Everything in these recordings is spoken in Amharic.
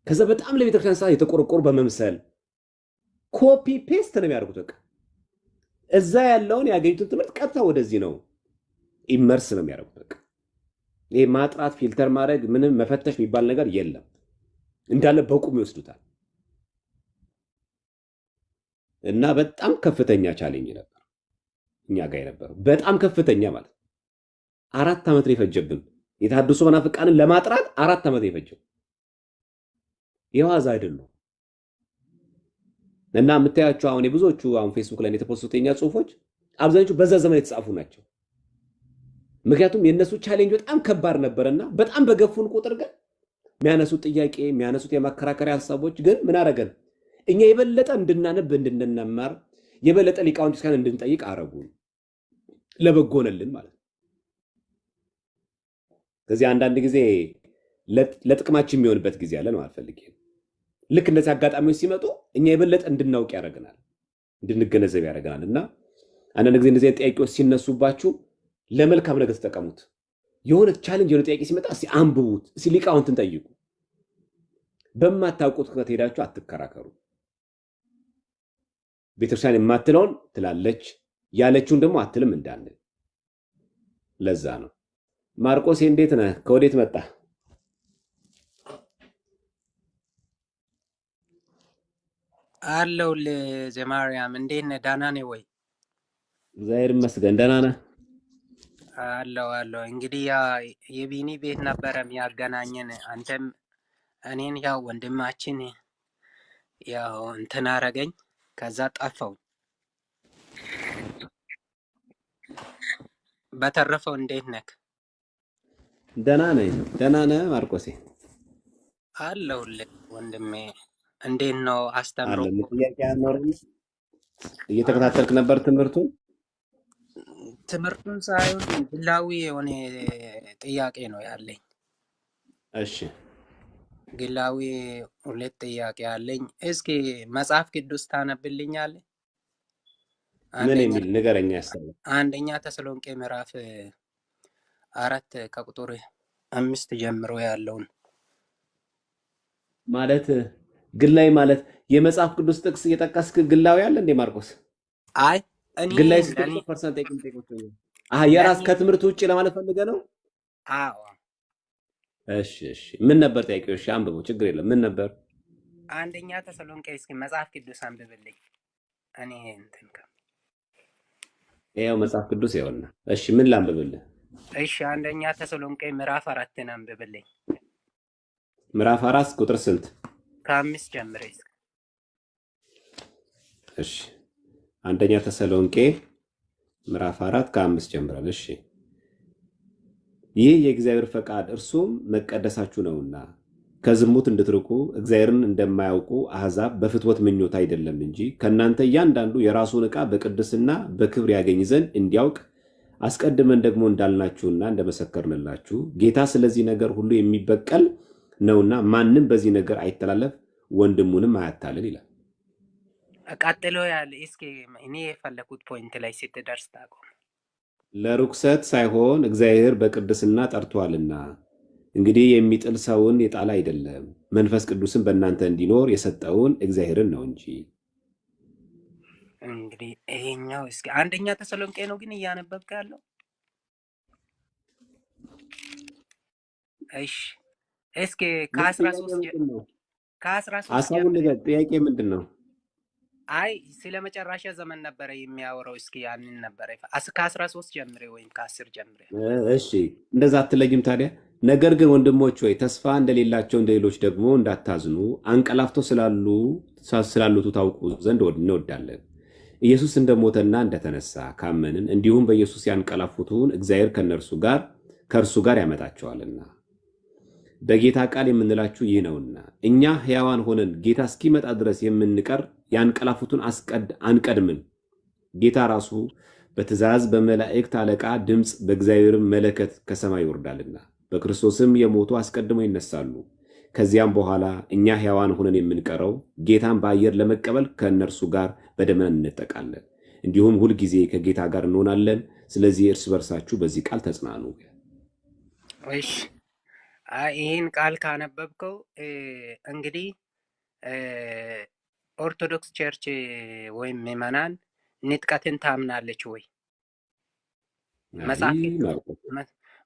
ከዛ በጣም ለቤተክርስቲያን ስራ የተቆረቆሩ በመምሰል ኮፒ ፔስት ነው የሚያደርጉት። በቃ እዛ ያለውን ያገኙትን ትምህርት ቀጥታ ወደዚህ ነው ኢመርስ ነው የሚያደርጉት። በቃ ይሄ ማጥራት ፊልተር ማድረግ ምንም መፈተሽ የሚባል ነገር የለም። እንዳለ በቁም ይወስዱታል። እና በጣም ከፍተኛ ቻሌንጅ ነበር እኛ ጋር የነበረው፣ በጣም ከፍተኛ ማለት 4 ዓመት ነው የፈጀብን። የተሐድሶ መናፍቃንን ለማጥራት 4 ዓመት ነው የፈጀው። የዋዛ አይደሉም። እና የምታያቸው አሁን የብዙዎቹ አሁን ፌስቡክ ላይ የተፖስቱት የኛ ጽሁፎች አብዛኞቹ በዛ ዘመን የተጻፉ ናቸው። ምክንያቱም የነሱ ቻሌንጅ በጣም ከባድ ነበርና በጣም በገፉን ቁጥር ግን የሚያነሱት ጥያቄ የሚያነሱት የማከራከሪያ ሀሳቦች ግን ምን አረገን? እኛ የበለጠ እንድናነብ እንድንማር የበለጠ ሊቃውንት እስካን እንድንጠይቅ አረጉን። ለበጎነልን ማለት ነው። ስለዚህ አንዳንድ ጊዜ ለጥቅማችን የሚሆንበት ጊዜ አለ ነው አልፈልግ። ልክ እንደዚህ አጋጣሚዎች ሲመጡ እኛ የበለጠ እንድናውቅ ያደርገናል፣ እንድንገነዘብ ያደርገናል። እና አንዳንድ ጊዜ እንደዚህ ጥያቄዎች ሲነሱባችሁ ለመልካም ነገር ተጠቀሙት። የሆነ ቻሌንጅ የሆነ ጥያቄ ሲመጣ እስቲ አንብቡት፣ እስቲ ሊቃውንትን ጠይቁ። በማታውቁት ከተሄዳችሁ አትከራከሩ። ቤተክርስቲያን የማትለውን ትላለች፣ ያለችውን ደግሞ አትልም እንዳንል። ለዛ ነው ማርቆስ እንዴት ነህ? ከወዴት መጣ? አለው ለዘማርያም እንዴት ነህ? ደህና ነህ ወይ? እግዚአብሔር ይመስገን ደህና ነህ? አለው እንግዲህ ያ የቢኒ ቤት ነበረ የሚያገናኘን። አንተም እኔን ያው ወንድማችን ያው እንትን አረገኝ፣ ከዛ ጠፋው። በተረፈው እንዴት ነህ? ደህና ነህ ማርቆሴ? አለሁልህ ወንድሜ። እንዴት ነው አስተምሮ? ጥያቄ አኖርም? እየተከታተልክ ነበር ትምህርቱን? ትምህርቱን ሳይሆን ግላዊ የሆነ ጥያቄ ነው ያለኝ። እሺ ግላዊ 2 ጥያቄ አለኝ። እስኪ መጽሐፍ ቅዱስ ታነብልኛለህ? ምን የሚል ንገረኛ። ያስተምር አንደኛ ተሰሎንቄ ምዕራፍ 4 ከቁጥር 5 ጀምሮ ያለውን ማለት ግላይ ማለት የመጽሐፍ ቅዱስ ጥቅስ እየጠቀስክ ግላዊ አለ እንዴ ማርቆስ? አይ እኔ ግላይ ስትል ፐርሰንት ጠይቅ። የራስ ከትምህርት ውጭ ለማለት ፈልገህ ነው? አዎ። እሺ ምን ነበር ጥያቄው? እሺ አንብቦ ችግር የለም። ምን ነበር? አንደኛ ተሰሎንቄ እስኪ መጽሐፍ ቅዱስ አንብብልኝ። እኔ እንትን ይኸው መጽሐፍ ቅዱስ ይኸውና። እሺ ምን ላንብብልህ? እሺ አንደኛ ተሰሎንቄ ምዕራፍ 4 አንብብልኝ። ምዕራፍ 4 ቁጥር ስንት? ከ5 ጀምሬ። እሺ አንደኛ ተሰሎንቄ ምዕራፍ 4 ከ5 ጀምራል። እሺ ይህ የእግዚአብሔር ፈቃድ እርሱም መቀደሳችሁ ነውና ከዝሙት እንድትርቁ እግዚአብሔርን እንደማያውቁ አሕዛብ በፍትወት ምኞት አይደለም እንጂ ከእናንተ እያንዳንዱ የራሱን ዕቃ በቅድስና በክብር ያገኝ ዘንድ እንዲያውቅ አስቀድመን ደግሞ እንዳልናችሁና እንደመሰከርንላችሁ ጌታ ስለዚህ ነገር ሁሉ የሚበቀል ነውና ማንም በዚህ ነገር አይተላለፍ ወንድሙንም አያታልል ይላል። ቀጥሎ ያለ እስኪ እኔ የፈለኩት ፖይንት ላይ ስትደርስ ታቆም። ለርኩሰት ሳይሆን እግዚአብሔር በቅድስና ጠርቷልና እንግዲህ የሚጥል ሰውን የጣለ አይደለም፣ መንፈስ ቅዱስን በእናንተ እንዲኖር የሰጠውን እግዚአብሔርን ነው እንጂ። እንግዲህ ይሄኛው እስኪ አንደኛ ተሰሎንቄ ነው ግን እያነበብክ ያለው? እሺ እስኪ ከ13 ሀሳቡን ነገር ጥያቄ ምንድን ነው? አይ ስለ መጨረሻ ዘመን ነበረ የሚያወራው። እስኪ ያንን ነበረ ከ13 ጀምሬ ወይም ከ10 ጀምሬ። እሺ እንደዛ አትለይም ታዲያ። ነገር ግን ወንድሞች ሆይ ተስፋ እንደሌላቸው እንደሌሎች ደግሞ እንዳታዝኑ አንቀላፍቶ ስላሉቱ ታውቁ ዘንድ እንወዳለን። ኢየሱስ እንደሞተና እንደተነሳ ካመንን እንዲሁም በኢየሱስ ያንቀላፉትን እግዚአብሔር ከእርሱ ጋር ያመጣቸዋልና። በጌታ ቃል የምንላችሁ ይህ ነውና እኛ ሕያዋን ሆነን ጌታ እስኪመጣ ድረስ የምንቀር ያንቀላፉትን አንቀድምን። ጌታ ራሱ በትእዛዝ በመላእክት አለቃ ድምፅ በእግዚአብሔር መለከት ከሰማይ ይወርዳልና በክርስቶስም የሞቱ አስቀድመው ይነሳሉ። ከዚያም በኋላ እኛ ሕያዋን ሆነን የምንቀረው ጌታን በአየር ለመቀበል ከእነርሱ ጋር በደመና እንነጠቃለን። እንዲሁም ሁልጊዜ ከጌታ ጋር እንሆናለን። ስለዚህ እርስ በርሳችሁ በዚህ ቃል ተጽናኑ። እሺ ይህን ቃል ካነበብከው እንግዲህ ኦርቶዶክስ ቸርች ወይም ምዕመናን ንጥቀትን ታምናለች ወይ?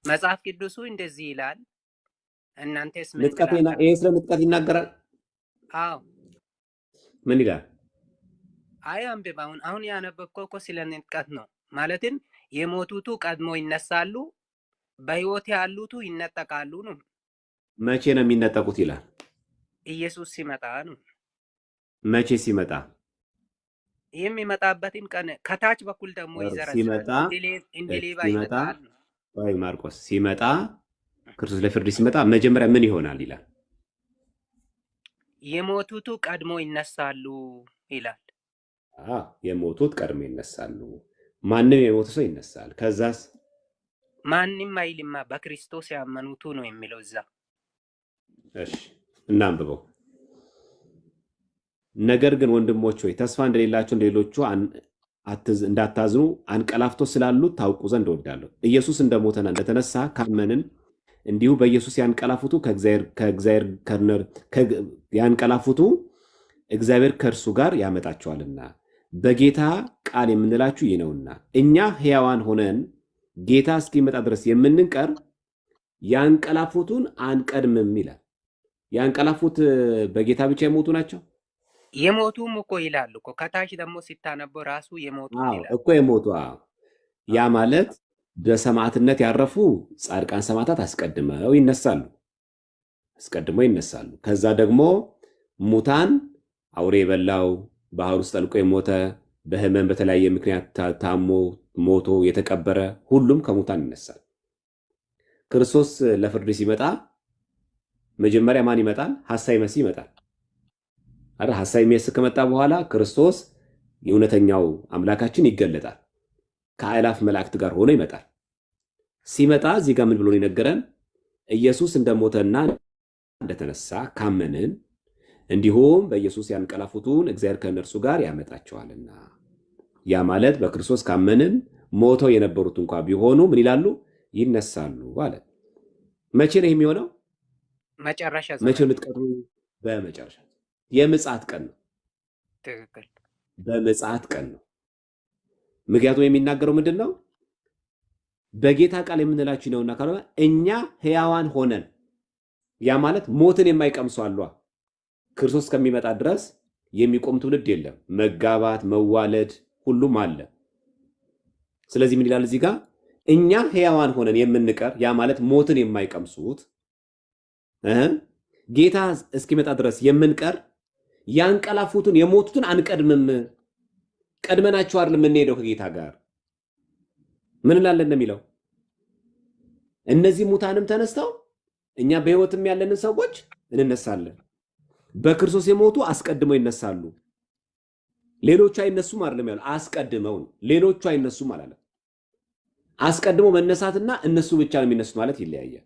መጽሐፍ ቅዱሱ እንደዚህ ይላል። እናንተስ ምን ትላላችሁ? ይሄ ስለ ንጥቀት ይናገራል። አዎ ምን ይላል? አይ አንብብ። አሁን ያነበብከው እኮ ስለ ንጥቀት ነው። ማለትም የሞቱቱ ቀድሞ ይነሳሉ፣ በህይወት ያሉቱ ይነጠቃሉ ነው። መቼ ነው የሚነጠቁት ይላል? ኢየሱስ ሲመጣ ነው። መቼ ሲመጣ? የሚመጣበትን ቀን ከታች በኩል ደግሞ ይዘረዝራል። እንደ ሌባ ይመጣል። ወይ ማርቆስ ሲመጣ ክርስቶስ ለፍርድ ሲመጣ መጀመሪያ ምን ይሆናል ይላል? የሞቱቱ ቀድሞ ይነሳሉ ይላል። የሞቱት ቀድሞ ይነሳሉ። ማንም የሞተ ሰው ይነሳል። ከዛስ? ማንም አይልማ፣ በክርስቶስ ያመኑቱ ነው የሚለው እዛ። እሺ እናንብበው። ነገር ግን ወንድሞች ሆይ ተስፋ እንደሌላቸው እንደሌሎቹ እንዳታዝኑ አንቀላፍቶ ስላሉት ታውቁ ዘንድ እወዳለሁ። ኢየሱስ እንደሞተና እንደተነሳ ካመንን እንዲሁ በኢየሱስ ያንቀላፉቱ እግዚአብሔር ከእርሱ ጋር ያመጣቸዋልና በጌታ ቃል የምንላችሁ ይህ ነውና እኛ ሕያዋን ሆነን ጌታ እስኪመጣ ድረስ የምንቀር ያንቀላፉቱን አንቀድምም ይላል። ያንቀላፉት በጌታ ብቻ የሞቱ ናቸው። የሞቱም እኮ ይላሉ እኮ ከታች ደግሞ ሲታነበው ራሱ የሞቱ ይላል እኮ የሞቱ። ያ ማለት በሰማዕትነት ያረፉ ጻድቃን ሰማዕታት አስቀድመው ይነሳሉ። ከዛ ደግሞ ሙታን አውሬ የበላው ባህር ውስጥ ጠልቆ የሞተ በህመም በተለያየ ምክንያት ታሞ ሞቶ የተቀበረ ሁሉም ከሙታን ይነሳል። ክርስቶስ ለፍርድ ሲመጣ መጀመሪያ ማን ይመጣል? ሐሳዊ መሲህ ይመጣል አይደል? ሐሳዊ መሲህ ከመጣ በኋላ ክርስቶስ የእውነተኛው አምላካችን ይገለጣል። ከአእላፍ መላእክት ጋር ሆኖ ይመጣል። ሲመጣ እዚህ ጋር ምን ብሎ ይነገረን? ኢየሱስ እንደሞተና እንደተነሳ ካመንን እንዲሁም በኢየሱስ ያንቀላፉቱን እግዚአብሔር ከእነርሱ ጋር ያመጣቸዋልና። ያ ማለት በክርስቶስ ካመንን ሞተው የነበሩት እንኳ ቢሆኑ ምን ይላሉ? ይነሳሉ አለ። መቼ ነው የሚሆነው? መጨረሻ መቼ ልትቀሩ? በመጨረሻ የምጽአት ቀን ነው። ትክክል፣ በምጽአት ቀን ነው። ምክንያቱም የሚናገረው ምንድን ነው? በጌታ ቃል የምንላችሁ ነውና ካልሆነ እኛ ሕያዋን ሆነን፣ ያ ማለት ሞትን የማይቀምሱ አሏ። ክርስቶስ ከሚመጣ ድረስ የሚቆም ትውልድ የለም። መጋባት፣ መዋለድ ሁሉም አለ። ስለዚህ ምን ይላል እዚህ ጋር? እኛ ሕያዋን ሆነን የምንቀር፣ ያ ማለት ሞትን የማይቀምሱት ጌታ እስኪመጣ ድረስ የምንቀር ያንቀላፉትን የሞቱትን አንቀድምም። ቀድመናቸው አይደል የምንሄደው ከጌታ ጋር። ምን እንላለን እንደሚለው እነዚህ ሙታንም ተነስተው እኛ በሕይወትም ያለንን ሰዎች እንነሳለን። በክርስቶስ የሞቱ አስቀድመው ይነሳሉ። ሌሎቹ አይነሱም አይደለም ያለው፣ አስቀድመው ነው። ሌሎቹ አይነሱም አላለም። አስቀድመው መነሳትና እነሱ ብቻ ነው የሚነሱት ማለት ይለያያል።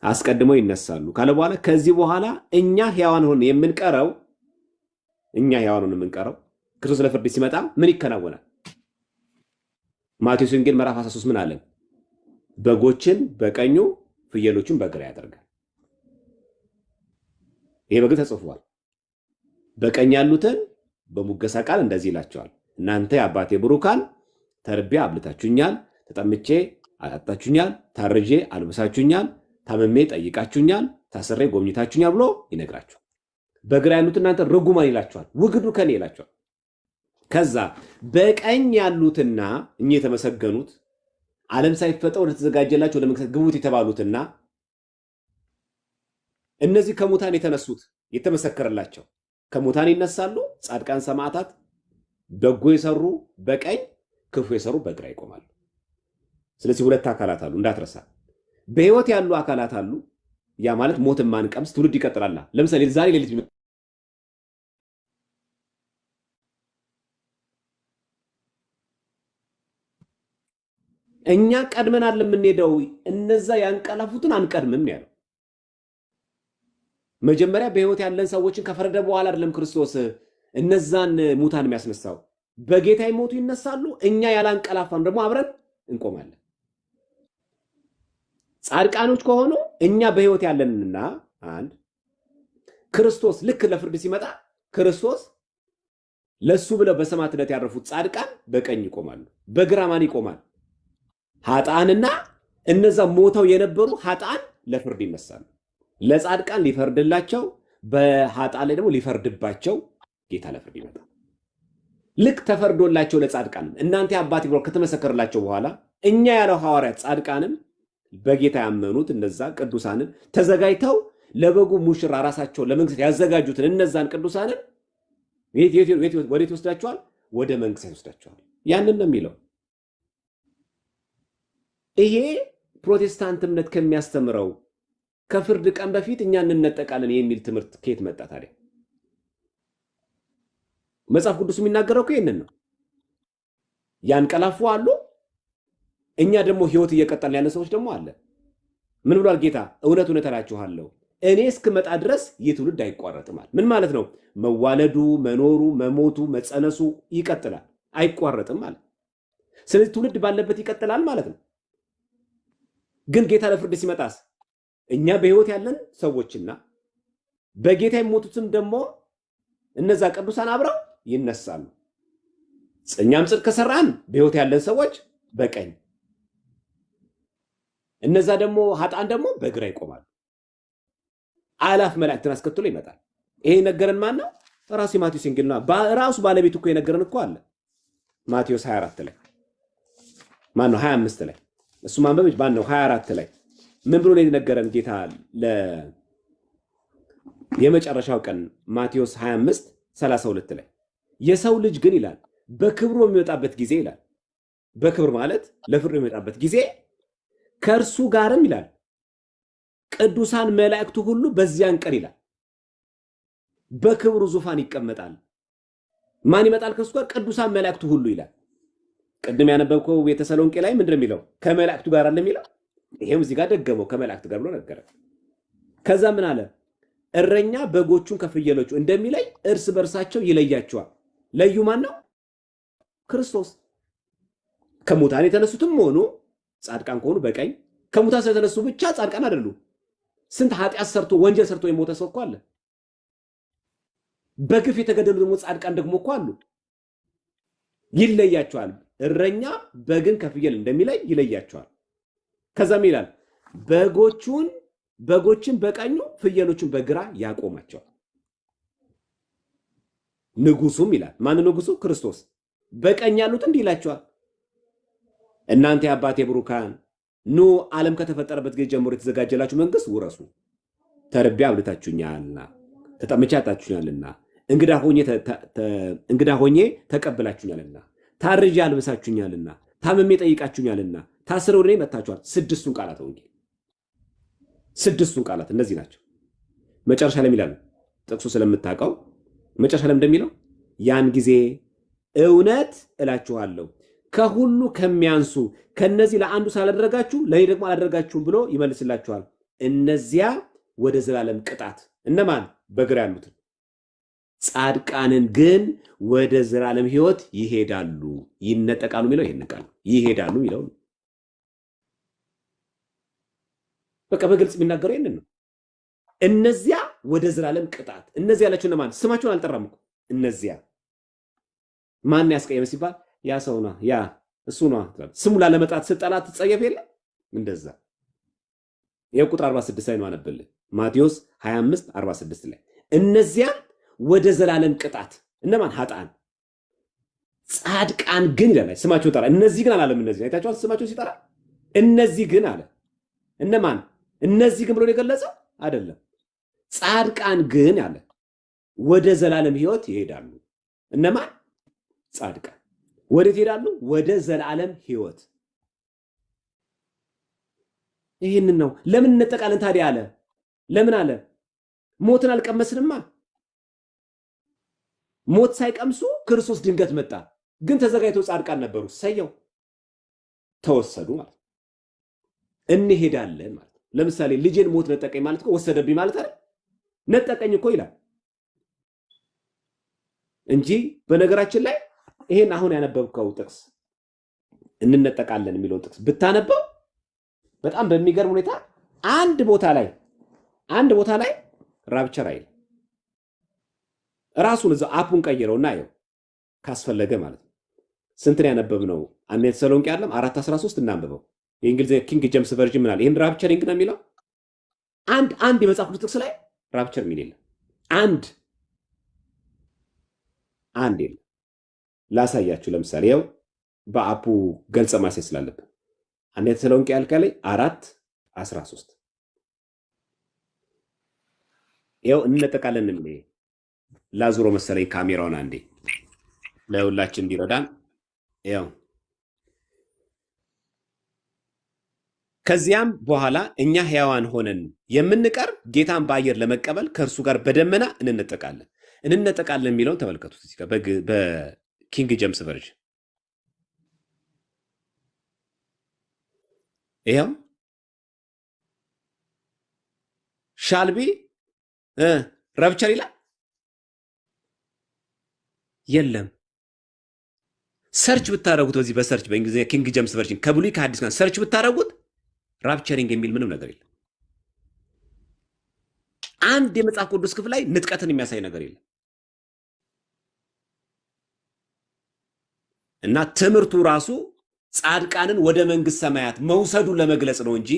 አስቀድመው ይነሳሉ ካለ በኋላ ከዚህ በኋላ እኛ ሕያዋን ሆነን የምንቀረው ክርስቶስ ለፍርድ ሲመጣ ምን ይከናወናል? ማቴዎስ ወንጌል ምዕራፍ 13 ምን አለን? በጎችን በቀኙ ፍየሎችን በግራ ያደርጋል። ይሄ በግልጽ ተጽፏል። በቀኝ ያሉትን በሙገሳ ቃል እንደዚህ ይላቸዋል፣ እናንተ የአባቴ ብሩካን ተርቤ አብልታችሁኛል፣ ተጠምቼ አጠጣችሁኛል፣ ታርዤ አልብሳችሁኛል፣ ታመሜ ጠይቃችሁኛል፣ ታስሬ ጎብኝታችሁኛል ብሎ ይነግራቸዋል። በግራ ያሉት እናንተ ርጉማን ይላቸዋል፣ ውግዱ ከኔ ይላቸዋል። ከዛ በቀኝ ያሉትና እኚህ የተመሰገኑት ዓለም ሳይፈጠር ወደ ተዘጋጀላቸው ወደ መንግሥተ ግቡት የተባሉትና እነዚህ ከሙታን የተነሱት የተመሰከረላቸው ከሙታን ይነሳሉ። ጻድቃን ሰማዕታት በጎ የሰሩ በቀኝ ክፉ የሰሩ በግራ ይቆማሉ። ስለዚህ ሁለት አካላት አሉ እንዳትረሳ። በሕይወት ያሉ አካላት አሉ። ያ ማለት ሞት ማንቀምስ ትውልድ ይቀጥላል። ለምሳሌ ዛሬ ሌሊት እኛ ቀድመናል የምንሄደው፣ እነዛ ያንቀላፉትን አንቀድምም ያለው። መጀመሪያ በሕይወት ያለን ሰዎችን ከፈረደ በኋላ አይደለም ክርስቶስ እነዛን ሙታን የሚያስነሳው። በጌታ ይሞቱ ይነሳሉ፣ እኛ ያላንቀላፋን ደግሞ አብረን እንቆማለን። ጻድቃኖች ከሆኑ እኛ በህይወት ያለንና አንድ ክርስቶስ ልክ ለፍርድ ሲመጣ ክርስቶስ ለሱ ብለው በሰማዕትነት ያረፉት ጻድቃን በቀኝ ይቆማሉ። በግራ ማን ይቆማል? ኃጥአንና እነዛ ሞተው የነበሩ ኃጥአን ለፍርድ ይነሳሉ። ለጻድቃን ሊፈርድላቸው፣ በኃጥአን ላይ ደግሞ ሊፈርድባቸው ጌታ ለፍርድ ይመጣል። ልክ ተፈርዶላቸው ለጻድቃን እናንተ አባቴ ብሎ ከተመሰከረላቸው በኋላ እኛ ያለው ሐዋርያት ጻድቃንን በጌታ ያመኑት እነዛ ቅዱሳንን ተዘጋጅተው ለበጉ ሙሽራ ራሳቸው ለመንግስት ያዘጋጁትን እነዛን ቅዱሳንን ወዴት ይወስዳቸዋል? ወደ መንግስት ይወስዳቸዋል። ያንን ነው የሚለው። ይሄ ፕሮቴስታንት እምነት ከሚያስተምረው ከፍርድ ቀን በፊት እኛ እንነጠቃለን የሚል ትምህርት ከየት መጣ ታዲያ? መጽሐፍ ቅዱስ የሚናገረው እኮ ይሄንን ነው። ያንቀላፉ አሉ፣ እኛ ደግሞ ህይወት እየቀጠልን ያለ ሰዎች ደግሞ አለ። ምን ብሏል ጌታ? እውነት እውነት እላችኋለሁ እኔ እስክመጣ ድረስ ይህ ትውልድ አይቋረጥም አለ። ምን ማለት ነው? መዋለዱ፣ መኖሩ፣ መሞቱ፣ መጸነሱ ይቀጥላል፣ አይቋረጥም ማለት። ስለዚህ ትውልድ ባለበት ይቀጥላል ማለት ነው። ግን ጌታ ለፍርድ ሲመጣስ እኛ በህይወት ያለን ሰዎችና በጌታ የሞቱትም ደግሞ እነዛ ቅዱሳን አብረው ይነሳሉ። እኛም ጽድቅ ከሰራን በህይወት ያለን ሰዎች በቀኝ፣ እነዛ ደግሞ ኃጥአን ደግሞ በግራ ይቆማሉ። አላፍ መላእክትን አስከትሎ ይመጣል። ይሄ ነገረን ማን ነው? ራሱ ማቴዎስ ወንጌል ነው። ራሱ ባለቤቱ እኮ የነገረን እኮ አለ ማቴዎስ 24 ላይ ማን ነው 25 ላይ እሱ ማንበብ ማን ነው 24 ላይ ምን ብሎ ነው የነገረን ጌታ የመጨረሻው ቀን ማቴዎስ 25 32 ላይ የሰው ልጅ ግን ይላል በክብሩ የሚመጣበት ጊዜ ይላል። በክብር ማለት ለፍርድ የሚመጣበት ጊዜ ከእርሱ ጋርም ይላል ቅዱሳን መላእክቱ ሁሉ በዚያን ቀን ይላል በክብሩ ዙፋን ይቀመጣል። ማን ይመጣል ከእርሱ ጋር? ቅዱሳን መላእክቱ ሁሉ ይላል። ቅድም ያነበብከው የተሰሎንቄ ላይ ምንድነው የሚለው? ከመላእክቱ ጋር አለ የሚለው። ይሄም እዚህ ጋር ደገመው ከመላእክቱ ጋር ብሎ ነገረ። ከዛ ምን አለ? እረኛ በጎቹን ከፍየሎቹ እንደሚለይ እርስ በርሳቸው ይለያቸዋል። ለዩ ማን ነው? ክርስቶስ። ከሙታን የተነሱትም ሆኑ ጻድቃን ከሆኑ በቀኝ፣ ከሙታን ስለተነሱ ብቻ ጻድቃን አይደሉም። ስንት ኃጢአት ሰርቶ ወንጀል ሰርቶ የሞተ ሰው እኮ አለ። በግፍ የተገደሉ ደግሞ ጻድቃን ደግሞ እኮ አሉ። ይለያቸዋል። እረኛ በግን ከፍየል እንደሚለይ ይለያቸዋል። ከዛም ይላል በጎችን በቀኙ ፍየሎችን በግራ ያቆማቸዋል። ንጉሱም ይላል ማን ንጉሱ? ክርስቶስ። በቀኝ ያሉት እንዲህ ይላቸዋል እናንተ የአባቴ ብሩካን ኑ ዓለም ከተፈጠረበት ጊዜ ጀምሮ የተዘጋጀላችሁ መንግስት ውረሱ። ተርቤ አብልታችሁኛልና፣ ተጠምቼ አጠጣችሁኛልና፣ እንግዳ ሆኜ ተቀብላችሁኛልና፣ ታርዤ አልብሳችሁኛልና፣ ታምሜ ጠይቃችሁኛልና፣ ታስሬ ወደ እኔ መጥታችኋል። ስድስቱን ቃላት ወንጌል፣ ስድስቱን ቃላት እነዚህ ናቸው። መጨረሻ ላይ ይላል ጥቅሱ ስለምታውቀው መጨረሻ ላይ እንደሚለው ያን ጊዜ እውነት እላችኋለሁ ከሁሉ ከሚያንሱ ከነዚህ ለአንዱ ሳላደረጋችሁ ለኔ ደግሞ አላደረጋችሁም ብሎ ይመልስላችኋል። እነዚያ ወደ ዘላለም ቅጣት፣ እነማን? በግራ ያሉትን። ጻድቃንን ግን ወደ ዘላለም ህይወት ይሄዳሉ። ይነጠቃሉ የሚለው ይሄን ቃል ይሄዳሉ የሚለው በቃ በግልጽ የሚናገረው ይሄንን ነው። እነዚያ ወደ ዘላለም ቅጣት። እነዚያ ያላችሁ እነማን? ስማቸውን አልጠራም እኮ። እነዚያ ማን ያስቀየመ ሲባል ያ ሰው ነው ያ እሱ ነው። ስሙ ላለመጥራት ስጠላት ትጸየፍ የለ እንደዛ። የቁጥር 46 ላይ ነው አነበልህ ማቴዎስ 25 46 ላይ እነዚያ ወደ ዘላለም ቅጣት። እነማን? ኃጥአን። ጻድቃን ግን ይላል ስማቸው ጠራ። እነዚህ ግን አላለም። እነዚህ አይታችኋል ስማቸው ሲጠራ እነዚህ ግን አለ። እነማን? እነዚህ ግን ብሎ የገለጸው አይደለም። ጻድቃን ግን አለ ወደ ዘላለም ህይወት ይሄዳሉ። እነማን? ጻድቃን ወዴት ይሄዳሉ? ወደ ዘላለም ህይወት። ይሄንን ነው። ለምን እንጠቃለን ታዲያ አለ። ለምን አለ? ሞትን አልቀመስንማ። ሞት ሳይቀምሱ ክርስቶስ ድንገት መጣ። ግን ተዘጋጅተው ጻድቃን ነበሩ። ሰየው ተወሰዱ ማለት እንሄዳለን ማለት። ለምሳሌ ልጄን ሞት ነጠቀኝ ማለት እኮ ወሰደብኝ ማለት አይደል? ነጠቀኝ እኮ ይላል እንጂ በነገራችን ላይ ይሄን አሁን ያነበብከው ጥቅስ እንነጠቃለን የሚለውን ጥቅስ ብታነበው በጣም በሚገርም ሁኔታ አንድ ቦታ ላይ ራፕቸር አይል ራሱን እዛው አፑን ቀይረውና ያው ካስፈለገ ማለት ነው። ስንትን ያነበብነው አንደኛ ተሰሎንቄ አይደለም 4:13 እናንብበው። የእንግሊዝ ኪንግ ጄምስ ቨርዥን ምናል ይሄን ራፕቸሪንግ ነው የሚለው። አንድ የመጽሐፍ ቅዱስ ጥቅስ ላይ ራፕቸር የሚል የለም። አንድ የለም። ላሳያችሁ። ለምሳሌ ያው በአፑ ገልጸ ማሳየት ስላለብን አንደኛ ተሰሎንቄ ያልካ ላይ 4:13 ያው እንነጠቃለን ነው የሚለው። ላዙሮ መሰለኝ ካሜራውን አንዴ ለሁላችን እንዲረዳን ያው ከዚያም በኋላ እኛ ሕያዋን ሆነን የምንቀር ጌታን በአየር ለመቀበል ከእርሱ ጋር በደመና እንነጠቃለን የሚለውን ተመልከቱት። እዚህ ጋር በኪንግ ጄምስ ቨርዥን ይኸው ሻልቢ ረፕቸር ይላል የለም። ሰርች ብታደረጉት በዚህ በሰርች በእንግሊዝኛ ኪንግ ጄምስ ቨርዥን ከብሉይ ከሐዲስ ጋር ሰርች ብታደረጉት ራፕቸሪንግ የሚል ምንም ነገር የለም። አንድ የመጽሐፍ ቅዱስ ክፍል ላይ ንጥቀትን የሚያሳይ ነገር የለም። እና ትምህርቱ ራሱ ጻድቃንን ወደ መንግስት ሰማያት መውሰዱን ለመግለጽ ነው እንጂ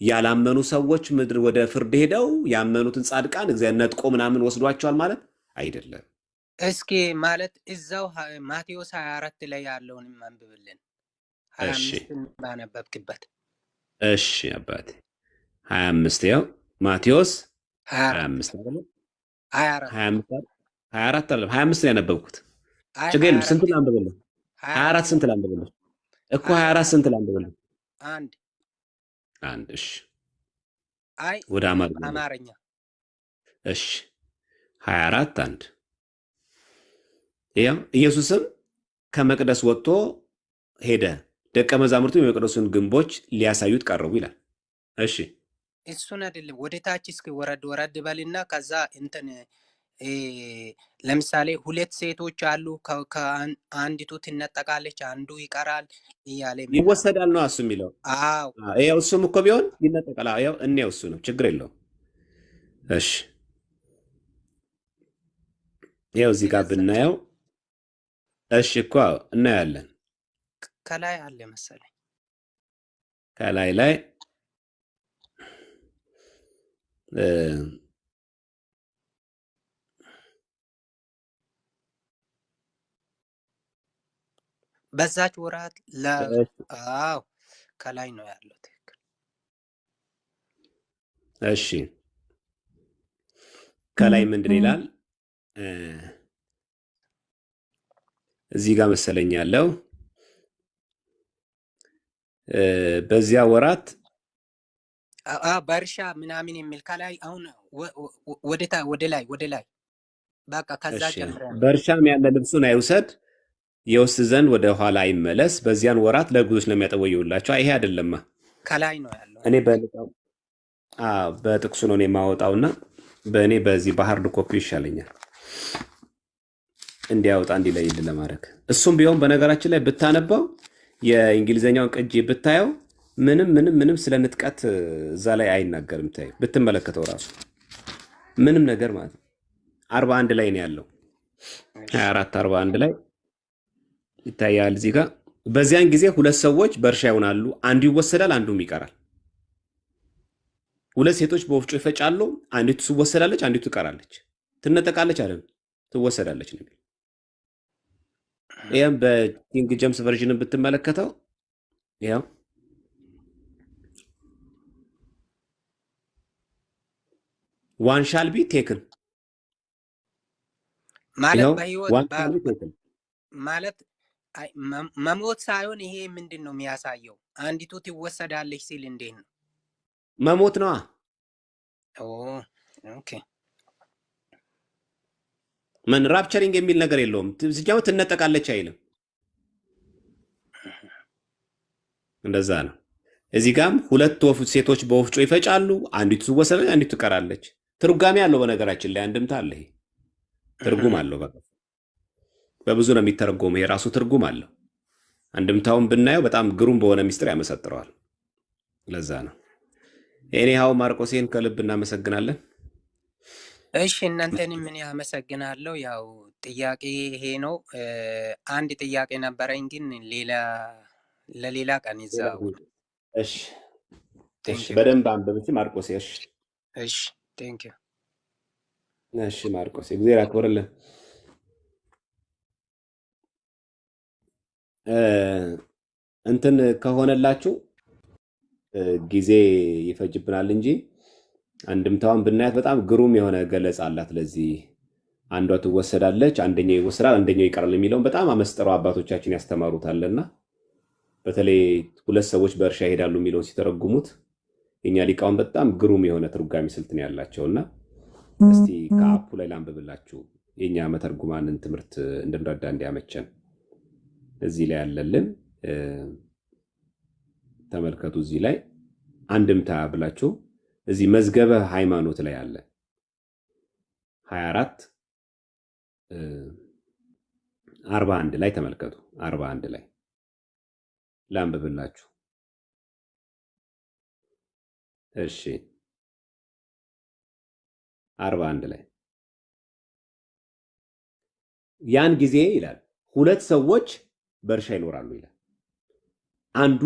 ያላመኑ ሰዎች ምድር ወደ ፍርድ ሄደው ያመኑትን ጻድቃን እግዚአብሔር ነጥቆ ምናምን ወስዷቸዋል ማለት አይደለም። እስኪ ማለት እዛው ማቴዎስ 24 ላይ ያለውን አንብብልን። 25 ባነበብክበት። እሺ አባቴ 25 ያው ማቴዎስ 25 አይደል? 24 አይደለም 25 ነው ያነበብኩት። ችግር የለም። ስንት ላንብብልህ? 24 ስንት ላንብብልህ እኮ 24 ስንት ላንብብልህ? አንድ እሺ። አይ ወደ አማርኛ እሺ 24 አንድ ያው ኢየሱስም ከመቅደስ ወጥቶ ሄደ፣ ደቀ መዛሙርቱ የመቅደሱን ግንቦች ሊያሳዩት ቀረቡ ይላል። እሺ እሱን አይደለም ወደ ታች እስኪ ወረድ በልና ከዛ እንትን ለምሳሌ ሁለት ሴቶች አሉ፣ አንዲቱ ትነጠቃለች፣ አንዱ ይቀራል እያለ ይወሰዳል ነው እሱ የሚለው። አዎ ያው እሱም እኮ ቢሆን ይነጠቃል። ያው እኔው እሱ ነው ችግር የለውም። እሺ ያው እዚህ ጋር ብናየው እሺ እኮ እናያለን። ከላይ አለ መሰለኝ ከላይ በዛች ወራት አዎ ከላይ ነው ያለው። ትክክል። እሺ ከላይ ምንድን ይላል? እዚህ ጋር መሰለኝ ያለው በዚያ ወራት በእርሻ ምናምን የሚል ከላይ አሁን ወደ ላይ በቃ ከዛ ጀምሮ በእርሻም ያለ ልብሱን አይውሰድ የውስጥ ዘንድ ወደ ኋላ አይመለስ፣ በዚያን ወራት ለግዞች ነው የሚያጠወየውላቸው። ይሄ አይደለማ ከላይ ነው ያለው። እኔ በጥቅሱ ነው የማወጣውና በእኔ በዚህ በሃርድ ኮፒ ይሻለኛል እንዲያወጣ እንዲለይል ለማድረግ። እሱም ቢሆን በነገራችን ላይ ብታነባው የእንግሊዘኛውን ቅጂ ብታየው ምንም ስለ ንጥቀት እዛ ላይ አይናገርም። ታይ ብትመለከተው ራሱ ምንም ነገር ማለት ነው። 41 ላይ ነው ያለው 24 41 ላይ ይታያል እዚህ ጋር። በዚያን ጊዜ ሁለት ሰዎች በእርሻ ይሆናሉ፣ አንዱ ይወሰዳል፣ አንዱም ይቀራል። ሁለት ሴቶች በወፍጮ ይፈጫሉ፣ አንዲቱ ትወሰዳለች፣ አንዲቱ ትቀራለች። ትነጠቃለች አይደል? ትወሰዳለች ነው። ይሄም በኪንግ ጄምስ ቨርዥንን ብትመለከተው ያው ዋን ሻል ቢ ቴክን ማለት መሞት ሳይሆን ይሄ ምንድን ነው የሚያሳየው? አንዲቱ ትወሰዳለች ሲል እንዴት ነው? መሞት ነዋ። ኦኬ ምን ራፕቸሪንግ የሚል ነገር የለውም። ሲጀመር ትነጠቃለች አይልም። እንደዛ ነው። እዚህ ጋም ሁለት ሴቶች በወፍጮ ይፈጫሉ፣ አንዲቱ ትወሰዳለች፣ አንዲቱ ትቀራለች። ትርጓሜ አለው በነገራችን ላይ አንድምታ አለ። ይሄ ትርጉም አለው። በቃ በብዙ ነው የሚተረጎመው። ይሄ ራሱ ትርጉም አለው። አንድምታውን ብናየው በጣም ግሩም በሆነ ሚስጥር ያመሰጥረዋል። ለዛ ነው ኤኒሃው ማርቆሴን ከልብ እናመሰግናለን። እሺ እናንተንም ምን ያመሰግናለሁ። ያው ጥያቄ ይሄ ነው። አንድ ጥያቄ ነበረኝ ግን ለሌላ ቀን ይዛው። እሺ እሺ፣ በደንብ አንብብሽ ማርቆሴ። እሺ እሺ፣ ቴንክ ዩ። እሺ ማርቆሴ፣ እግዚአብሔር ያክብርልን። እንትን ከሆነላችሁ ጊዜ ይፈጅብናል እንጂ አንድምታውን ብናያት በጣም ግሩም የሆነ ገለጻ አላት። ለዚህ አንዷ ትወሰዳለች፣ አንደኛው ይወሰዳል፣ አንደኛው ይቀራል የሚለውን በጣም አመስጥረው አባቶቻችን ያስተማሩታልና በተለይ ሁለት ሰዎች በእርሻ ይሄዳሉ የሚለውን ሲተረጉሙት የኛ ሊቃውን በጣም ግሩም የሆነ ትርጓሜ ስልት ነው ያላቸውና እስቲ ከአፑ ላይ ላንብብላችሁ የኛ መተርጉማንን ትምህርት እንድንረዳ እንዲያመቸን። እዚህ ላይ ያለልን ተመልከቱ። እዚህ ላይ አንድምታ ብላችሁ እዚህ መዝገበ ሃይማኖት ላይ አለ 24 41 ላይ ተመልከቱ። 41 ላይ ላንብብላችሁ። እሺ 41 ላይ ያን ጊዜ ይላል ሁለት ሰዎች በእርሻ ይኖራሉ ይላል። አንዱ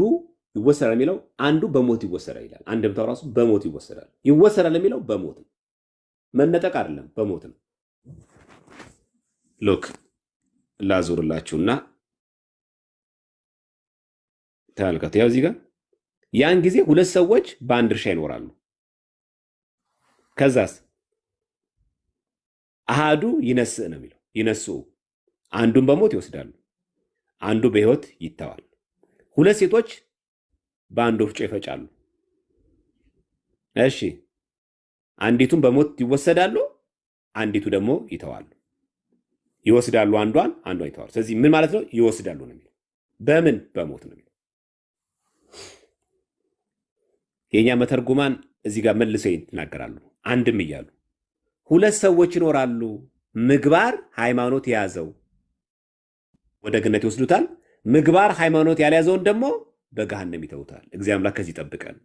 ይወሰዳል የሚለው አንዱ በሞት ይወሰዳል ይላል። አንድምታው ራሱ በሞት ይወሰዳል። ይወሰዳል የሚለው በሞት ነው፣ መነጠቅ አይደለም፣ በሞት ነው። ሎክ ላዙርላችሁና ተመልከቱ። ያው እዚህ ጋር ያን ጊዜ ሁለት ሰዎች በአንድ እርሻ ይኖራሉ። ከዛስ አሃዱ ይነስእ ነው የሚለው። ይነስኡ አንዱን በሞት ይወስዳሉ፣ አንዱ በሕይወት ይተዋል። ሁለት ሴቶች በአንድ ወፍጮ ይፈጫሉ። እሺ አንዲቱን በሞት ይወሰዳሉ፣ አንዲቱ ደግሞ ይተዋሉ። ይወስዳሉ አንዷን ይተዋሉ። ስለዚህ ምን ማለት ነው? ይወስዳሉ ነው የሚለው። በምን? በሞት ነው የሚለው። የኛ መተርጉማን እዚህ ጋር መልሰው ይናገራሉ። አንድም እያሉ ሁለት ሰዎች ይኖራሉ፣ ምግባር ሃይማኖት የያዘው ወደ ገነት ይወስዱታል፣ ምግባር ሃይማኖት ያልያዘውን ደግሞ በገሃነም ይተውታል። እግዚአብሔር አምላክ ከዚህ ይጠብቀን።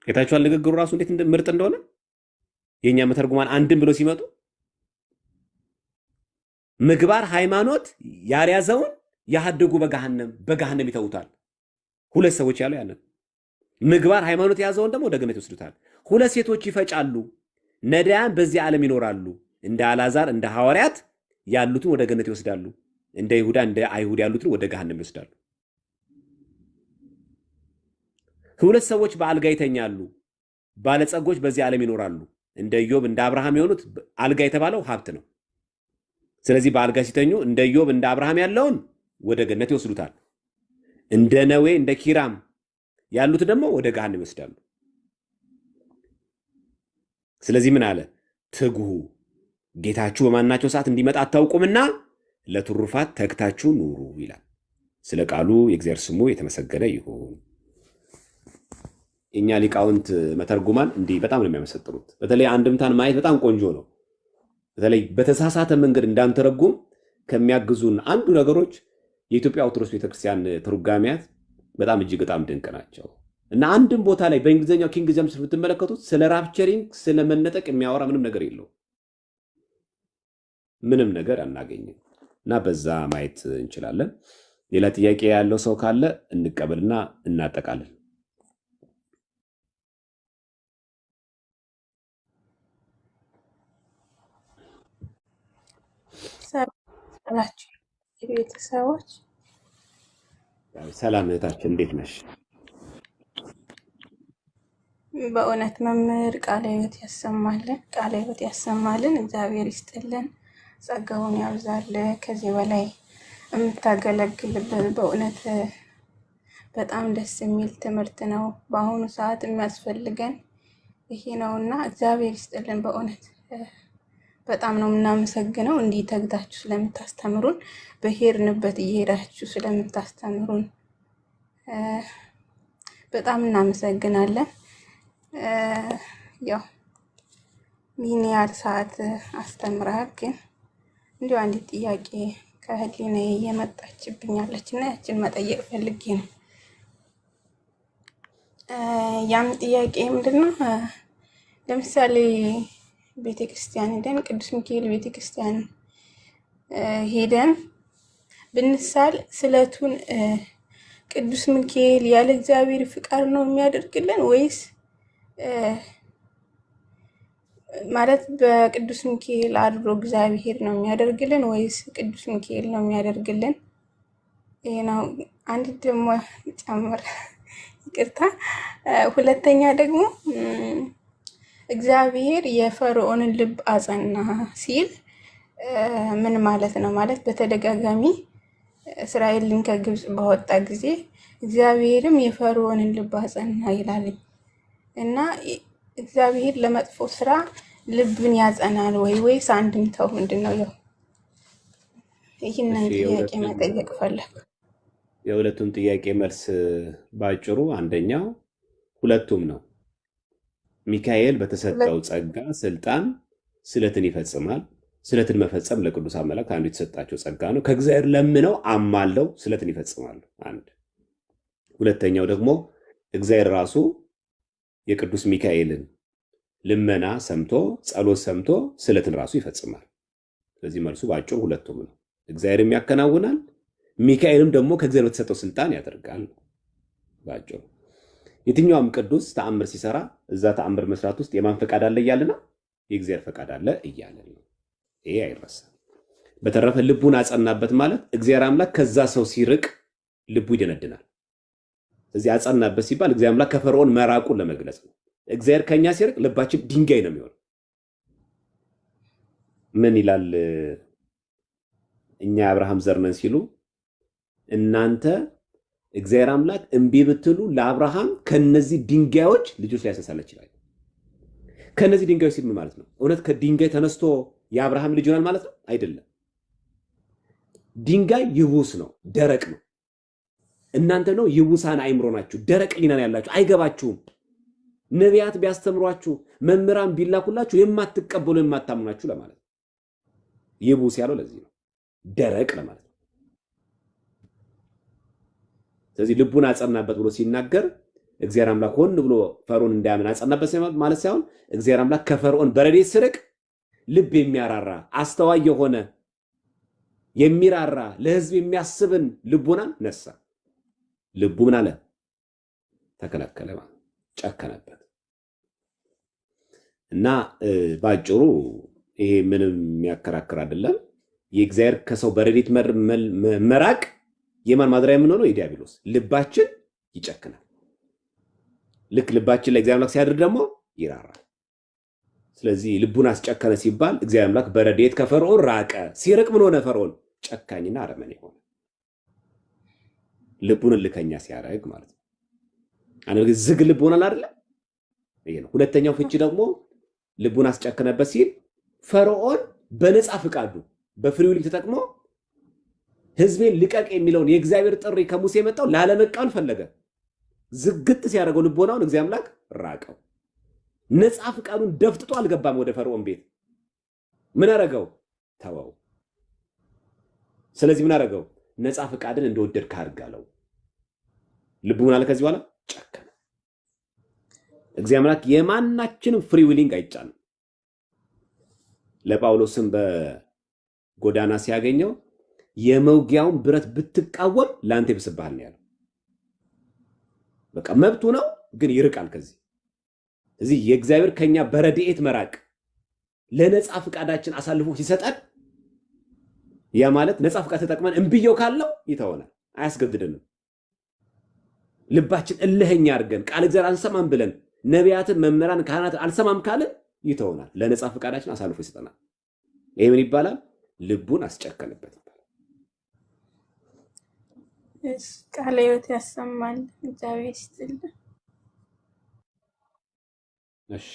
የታችኋል ንግግሩ ራሱ እንዴት ምርጥ እንደሆነ። የኛ መተርጉማን አንድም ብሎ ሲመጡ ምግባር ሃይማኖት ያልያዘውን ያሃደጉ በገሃነም ይተውታል። ሁለት ሰዎች ያለው ያንን ምግባር ሃይማኖት የያዘውን ደግሞ ወደ ገነት ይወስዱታል። ሁለት ሴቶች ይፈጫሉ፣ ነዳያን በዚህ ዓለም ይኖራሉ። እንደ አልዓዛር እንደ ሐዋርያት ያሉትን ወደ ገነት ይወስዳሉ፣ እንደ ይሁዳ እንደ አይሁድ ያሉትን ወደ ገሃነም ይወስዳሉ። ሁለት ሰዎች በአልጋ ይተኛሉ፣ ባለጸጎች በዚህ ዓለም ይኖራሉ። እንደ ኢዮብ እንደ አብርሃም የሆኑት አልጋ የተባለው ሀብት ነው። ስለዚህ በአልጋ ሲተኙ እንደ ኢዮብ እንደ አብርሃም ያለውን ወደ ገነት ይወስዱታል። እንደ ነዌ እንደ ኪራም ያሉት ደግሞ ወደ ገሃነም ይወስዳሉ። ስለዚህ ምን አለ? ትጉ፣ ጌታችሁ በማናቸው ሰዓት እንዲመጣ አታውቁምና ለትሩፋት ተግታችሁ ኑሩ ይላል። ስለ ቃሉ የእግዚአብሔር ስሙ የተመሰገነ ይሁን። የኛ ሊቃውንት መተርጉማን እንዲህ በጣም ነው የሚያመሰጥሩት። በተለይ አንድምታን ማየት በጣም ቆንጆ ነው። በተለይ በተሳሳተ መንገድ እንዳንተረጉም ከሚያግዙን አንዱ ነገሮች የኢትዮጵያ ኦርቶዶክስ ቤተክርስቲያን ትርጓሜያት በጣም እጅግ በጣም ድንቅ ናቸው እና አንድም ቦታ ላይ በእንግሊዝኛው ኪንግ ጀምስ ብትመለከቱት ስለ ራፕቸሪንግ ስለ መነጠቅ የሚያወራ ምንም ነገር የለው፣ ምንም ነገር አናገኝም እና በዛ ማየት እንችላለን። ሌላ ጥያቄ ያለው ሰው ካለ እንቀበልና እናጠቃለን። ቤተሰቦች ሰላም እህታችን፣ እንዴት ነሽ? በእውነት መምህር ቃለ ሕይወት ያሰማልን፣ ቃለ ሕይወት ያሰማልን። እግዚአብሔር ይስጥልን፣ ጸጋውን ያብዛል። ከዚህ በላይ የምታገለግልበት በእውነት በጣም ደስ የሚል ትምህርት ነው። በአሁኑ ሰዓት የሚያስፈልገን ይሄ ነውና እግዚአብሔር ይስጥልን። በእውነት በጣም ነው የምናመሰግነው። እንዲህ ተግታችሁ ስለምታስተምሩን፣ በሄድንበት እየሄዳችሁ ስለምታስተምሩን በጣም እናመሰግናለን። ያው ይህን ያህል ሰዓት አስተምረሃል፣ ግን እንዲሁ አንዲት ጥያቄ ከህሊናዬ እየመጣችብኛለች እና ያችን መጠየቅ ፈልጌ ነው። ያም ጥያቄ ምንድነው? ለምሳሌ ቤተክርስቲያን ሄደን ቅዱስ ሚካኤል ቤተክርስቲያን ሄደን ብንሳል ስለቱን ቅዱስ ሚካኤል ያለ እግዚአብሔር ፍቃድ ነው የሚያደርግልን ወይስ ማለት በቅዱስ ሚካኤል አድሮ እግዚአብሔር ነው የሚያደርግልን ወይስ ቅዱስ ሚካኤል ነው የሚያደርግልን? ይሄ ነው። አንድ ደግሞ ጨምር ይቅርታ። ሁለተኛ ደግሞ እግዚአብሔር የፈርዖንን ልብ አጸና ሲል ምን ማለት ነው? ማለት በተደጋጋሚ እስራኤልን ከግብጽ ባወጣ ጊዜ እግዚአብሔርም የፈርዖንን ልብ አጸና ይላል እና እግዚአብሔር ለመጥፎ ስራ ልብን ያጸናል ወይስ አንድምታው ምንድነው? ያው ይህንን ጥያቄ መጠየቅ ፈለኩ። የሁለቱም ጥያቄ መልስ ባጭሩ አንደኛው ሁለቱም ነው። ሚካኤል በተሰጠው ጸጋ ስልጣን ስለትን ይፈጽማል። ስለትን መፈጸም ለቅዱሳን መላእክት አንዱ የተሰጣቸው ጸጋ ነው። ከእግዚአብሔር ለምነው አማለው ስለትን ይፈጽማሉ። አንድ ሁለተኛው ደግሞ እግዚአብሔር ራሱ የቅዱስ ሚካኤልን ልመና ሰምቶ ጸሎት ሰምቶ ስለትን ራሱ ይፈጽማል። ስለዚህ መልሱ ባጭሩ ሁለቱም ነው። እግዚአብሔርም ያከናውናል፣ ሚካኤልም ደግሞ ከእግዚአብሔር በተሰጠው ስልጣን ያደርጋል። ባጭሩ የትኛውም ቅዱስ ተአምር ሲሰራ እዛ ተአምር መስራት ውስጥ የማን ፈቃድ አለ እያለ ነው? የእግዚአብሔር ፈቃድ አለ እያለ ነው። ይሄ አይረሳም። በተረፈ ልቡን አጸናበት ማለት እግዚአብሔር አምላክ ከዛ ሰው ሲርቅ ልቡ ይደነድናል። ስለዚህ አጸናበት ሲባል እግዚአብሔር አምላክ ከፈርዖን መራቁን ለመግለጽ ነው። እግዚአብሔር ከኛ ሲርቅ ልባችን ድንጋይ ነው የሚሆነው። ምን ይላል? እኛ አብርሃም ዘር ነን ሲሉ እናንተ እግዚአብሔር አምላክ እምቢ ብትሉ ለአብርሃም ከነዚህ ድንጋዮች ልጆች ሊያስነሳለት ይችላል። ከነዚህ ድንጋዮች ሲል ምን ማለት ነው? እውነት ከድንጋይ ተነስቶ የአብርሃም ልጅ ይሆናል ማለት ነው? አይደለም። ድንጋይ ይቡስ ነው፣ ደረቅ ነው። እናንተ ነው ይቡሳን አይምሮ ናችሁ፣ ደረቅ ሊናን ያላችሁ አይገባችሁም። ነቢያት ቢያስተምሯችሁ መምህራን ቢላኩላችሁ የማትቀበሉ የማታምናችሁ ለማለት ነው። ይቡስ ያለው ለዚህ ነው፣ ደረቅ ለማለት ነው። ስለዚህ ልቡን አጸናበት ብሎ ሲናገር እግዚአብሔር አምላክ ሆን ብሎ ፈርዖን እንዳያምን አጸናበት ማለት ሳይሆን እግዚአብሔር አምላክ ከፈርዖን በረዴት ስርቅ ልብ የሚያራራ አስተዋይ የሆነ የሚራራ ለሕዝብ የሚያስብን ልቡናን ነሳ። ልቡ ምን አለ? ተከለከለ፣ ጨከነበት። እና ባጭሩ ይሄ ምንም የሚያከራክር አይደለም። የእግዚአብሔር ከሰው በረዴት መራቅ የማን ማድሪያ የምንሆነው? የዲያብሎስ። ልባችን ይጨክናል። ልክ ልባችን ለእግዚአብሔር አምላክ ሲያድር ደግሞ ይራራል። ስለዚህ ልቡን አስጨከነ ሲባል እግዚአብሔር አምላክ በረዴት ከፈርዖን ራቀ። ሲርቅ ምን ሆነ? ፈርዖን ጨካኝና አረመኔ ሆነ። ልቡን ልከኛ ሲያደርግ ማለት ነው። አንድ ዝግ ልብ ሆናል አይደል? ይሄ ነው። ሁለተኛው ፍቺ ደግሞ ልቡን አስጨከነበት ሲል ፈርዖን በነፃ ፍቃዱ በፍሪውሊ ተጠቅሞ ሕዝቤን ልቀቅ የሚለውን የእግዚአብሔር ጥሪ ከሙሴ የመጣው ላለመቃወም ፈለገ። ዝግት ሲያደርገው ልቦናውን እግዚአብሔር አምላክ ራቀው። ነፃ ፍቃዱን ደፍጥጦ አልገባም ወደ ፈርዖን ቤት። ምን አረገው? ተወው። ስለዚህ ምን አረገው? ነፃ ፍቃድን እንደወደድክ አድርግ አለው። ልቡ ምን አለ? ከዚህ በኋላ ጨከነ። እግዚአብሔር አምላክ የማናችንም ፍሪ ዊሊንግ አይጫንም። ለጳውሎስም በጎዳና ሲያገኘው የመውጊያውን ብረት ብትቃወም ለአንተ ይብስብሃል ነው ያለው። በቃ መብቱ ነው፣ ግን ይርቃል ከዚህ። እዚህ የእግዚአብሔር ከኛ በረድኤት መራቅ ለነፃ ፍቃዳችን አሳልፎ ሲሰጠን ያ ማለት ነፃ ፍቃድ ተጠቅመን እምብየው ካለው ይተወናል፣ አያስገድደንም። ልባችን እልህኛ አድርገን ቃል እግዚአብሔር አንሰማም ብለን ነቢያትን፣ መምህራን፣ ካህናትን አልሰማም ካልን ይተወናል፣ ለነፃ ፍቃዳችን አሳልፎ ይሰጠናል። ይሄ ምን ይባላል? ልቡን አስጨከነበት ይባላል። ቃለ ሕይወት ያሰማል። እግዚአብሔር ይስጥልን። እሺ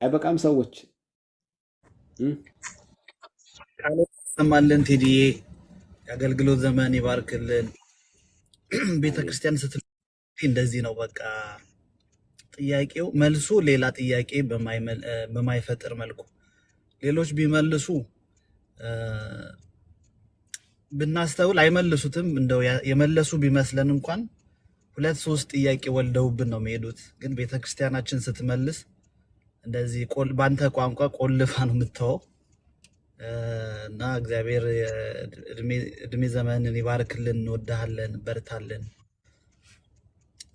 አይበቃም? ሰዎች ቃለ ያሰማልን። ቴዲዬ የአገልግሎት ዘመን ይባርክልን። ቤተክርስቲያን ስትል እንደዚህ ነው። በቃ ጥያቄው መልሱ ሌላ ጥያቄ በማይፈጥር መልኩ ሌሎች ቢመልሱ ብናስተውል አይመልሱትም። እንደው የመለሱ ቢመስለን እንኳን ሁለት ሶስት ጥያቄ ወልደውብን ነው የሚሄዱት። ግን ቤተክርስቲያናችን ስትመልስ እንደዚህ በአንተ ቋንቋ ቆልፋ ነው የምትተወው። እና እግዚአብሔር እድሜ ዘመንን ይባርክልን። እንወድሃለን፣ በርታለን።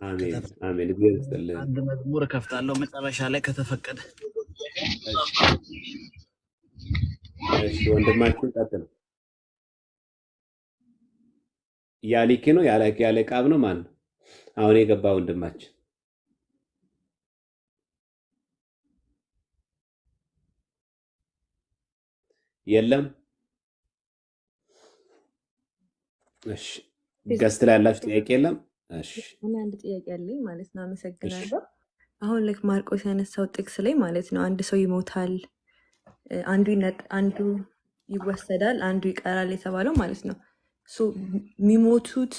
አሜን አሜን። እግዚአብሔር ይስጥልን። አንድ መዝሙር እከፍታለሁ መጨረሻ ላይ ከተፈቀደ። እሺ ወንድማችን ቀጥል። ያሊክ ነው ያለቃብ ነው ማን አሁን የገባ ወንድማችን? የለም። እሺ ገስት ላይ ያላችሁ ጥያቄ የለም? እሺ እኔ አንድ ጥያቄ አለኝ ማለት ነው። አመሰግናለሁ። አሁን ልክ ማርቆስ ያነሳው ጥቅስ ላይ ማለት ነው አንድ ሰው ይሞታል፣ አንዱ ይወሰዳል፣ አንዱ ይቀራል የተባለው ማለት ነው። የሚሞቱት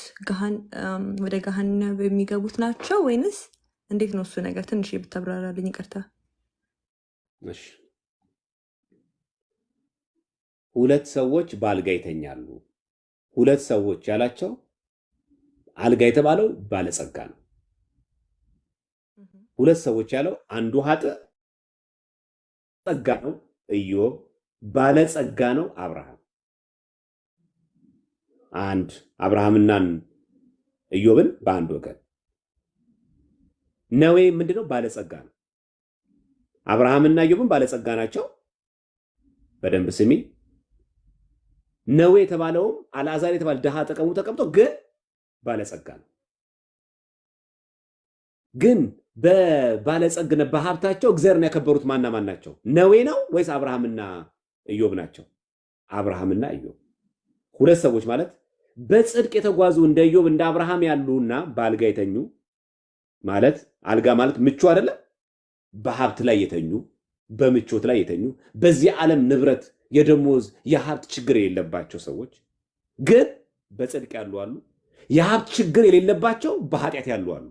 ወደ ገሃነም የሚገቡት ናቸው ወይንስ እንዴት ነው እሱ ነገር? ትንሽ ብታብራራልኝ ይቅርታ። እሺ ሁለት ሰዎች በአልጋ ይተኛሉ። ሁለት ሰዎች ያላቸው አልጋ የተባለው ባለጸጋ ነው። ሁለት ሰዎች ያለው አንዱ ኃጥእ ጸጋ ነው ኢዮብ፣ ባለጸጋ ነው አብርሃም። አንድ አብርሃምና ኢዮብን በአንድ ወገን። ነዌ ምንድነው? ባለጸጋ ነው። አብርሃምና ኢዮብን ባለጸጋ ናቸው። በደንብ ስሚ። ነዌ የተባለውም አልዓዛር የተባለ ድሃ አጠገቡ ተቀምጦ ግን ባለጸጋ ነው። ግን በባለጸግነት በሀብታቸው እግዚአብሔርን ያከበሩት ማን ናቸው? ነዌ ነው ወይስ አብርሃምና ኢዮብ ናቸው? አብርሃምና ኢዮብ። ሁለት ሰዎች ማለት በጽድቅ የተጓዙ እንደ ኢዮብ እንደ አብርሃም ያሉና በአልጋ የተኙ ማለት አልጋ ማለት ምቹ አይደለም። በሀብት ላይ የተኙ በምቾት ላይ የተኙ በዚህ ዓለም ንብረት የደሞዝ የሀብት ችግር የሌለባቸው ሰዎች ግን በጽድቅ ያሉ አሉ። የሀብት ችግር የሌለባቸው በኃጢአት ያሉ አሉ።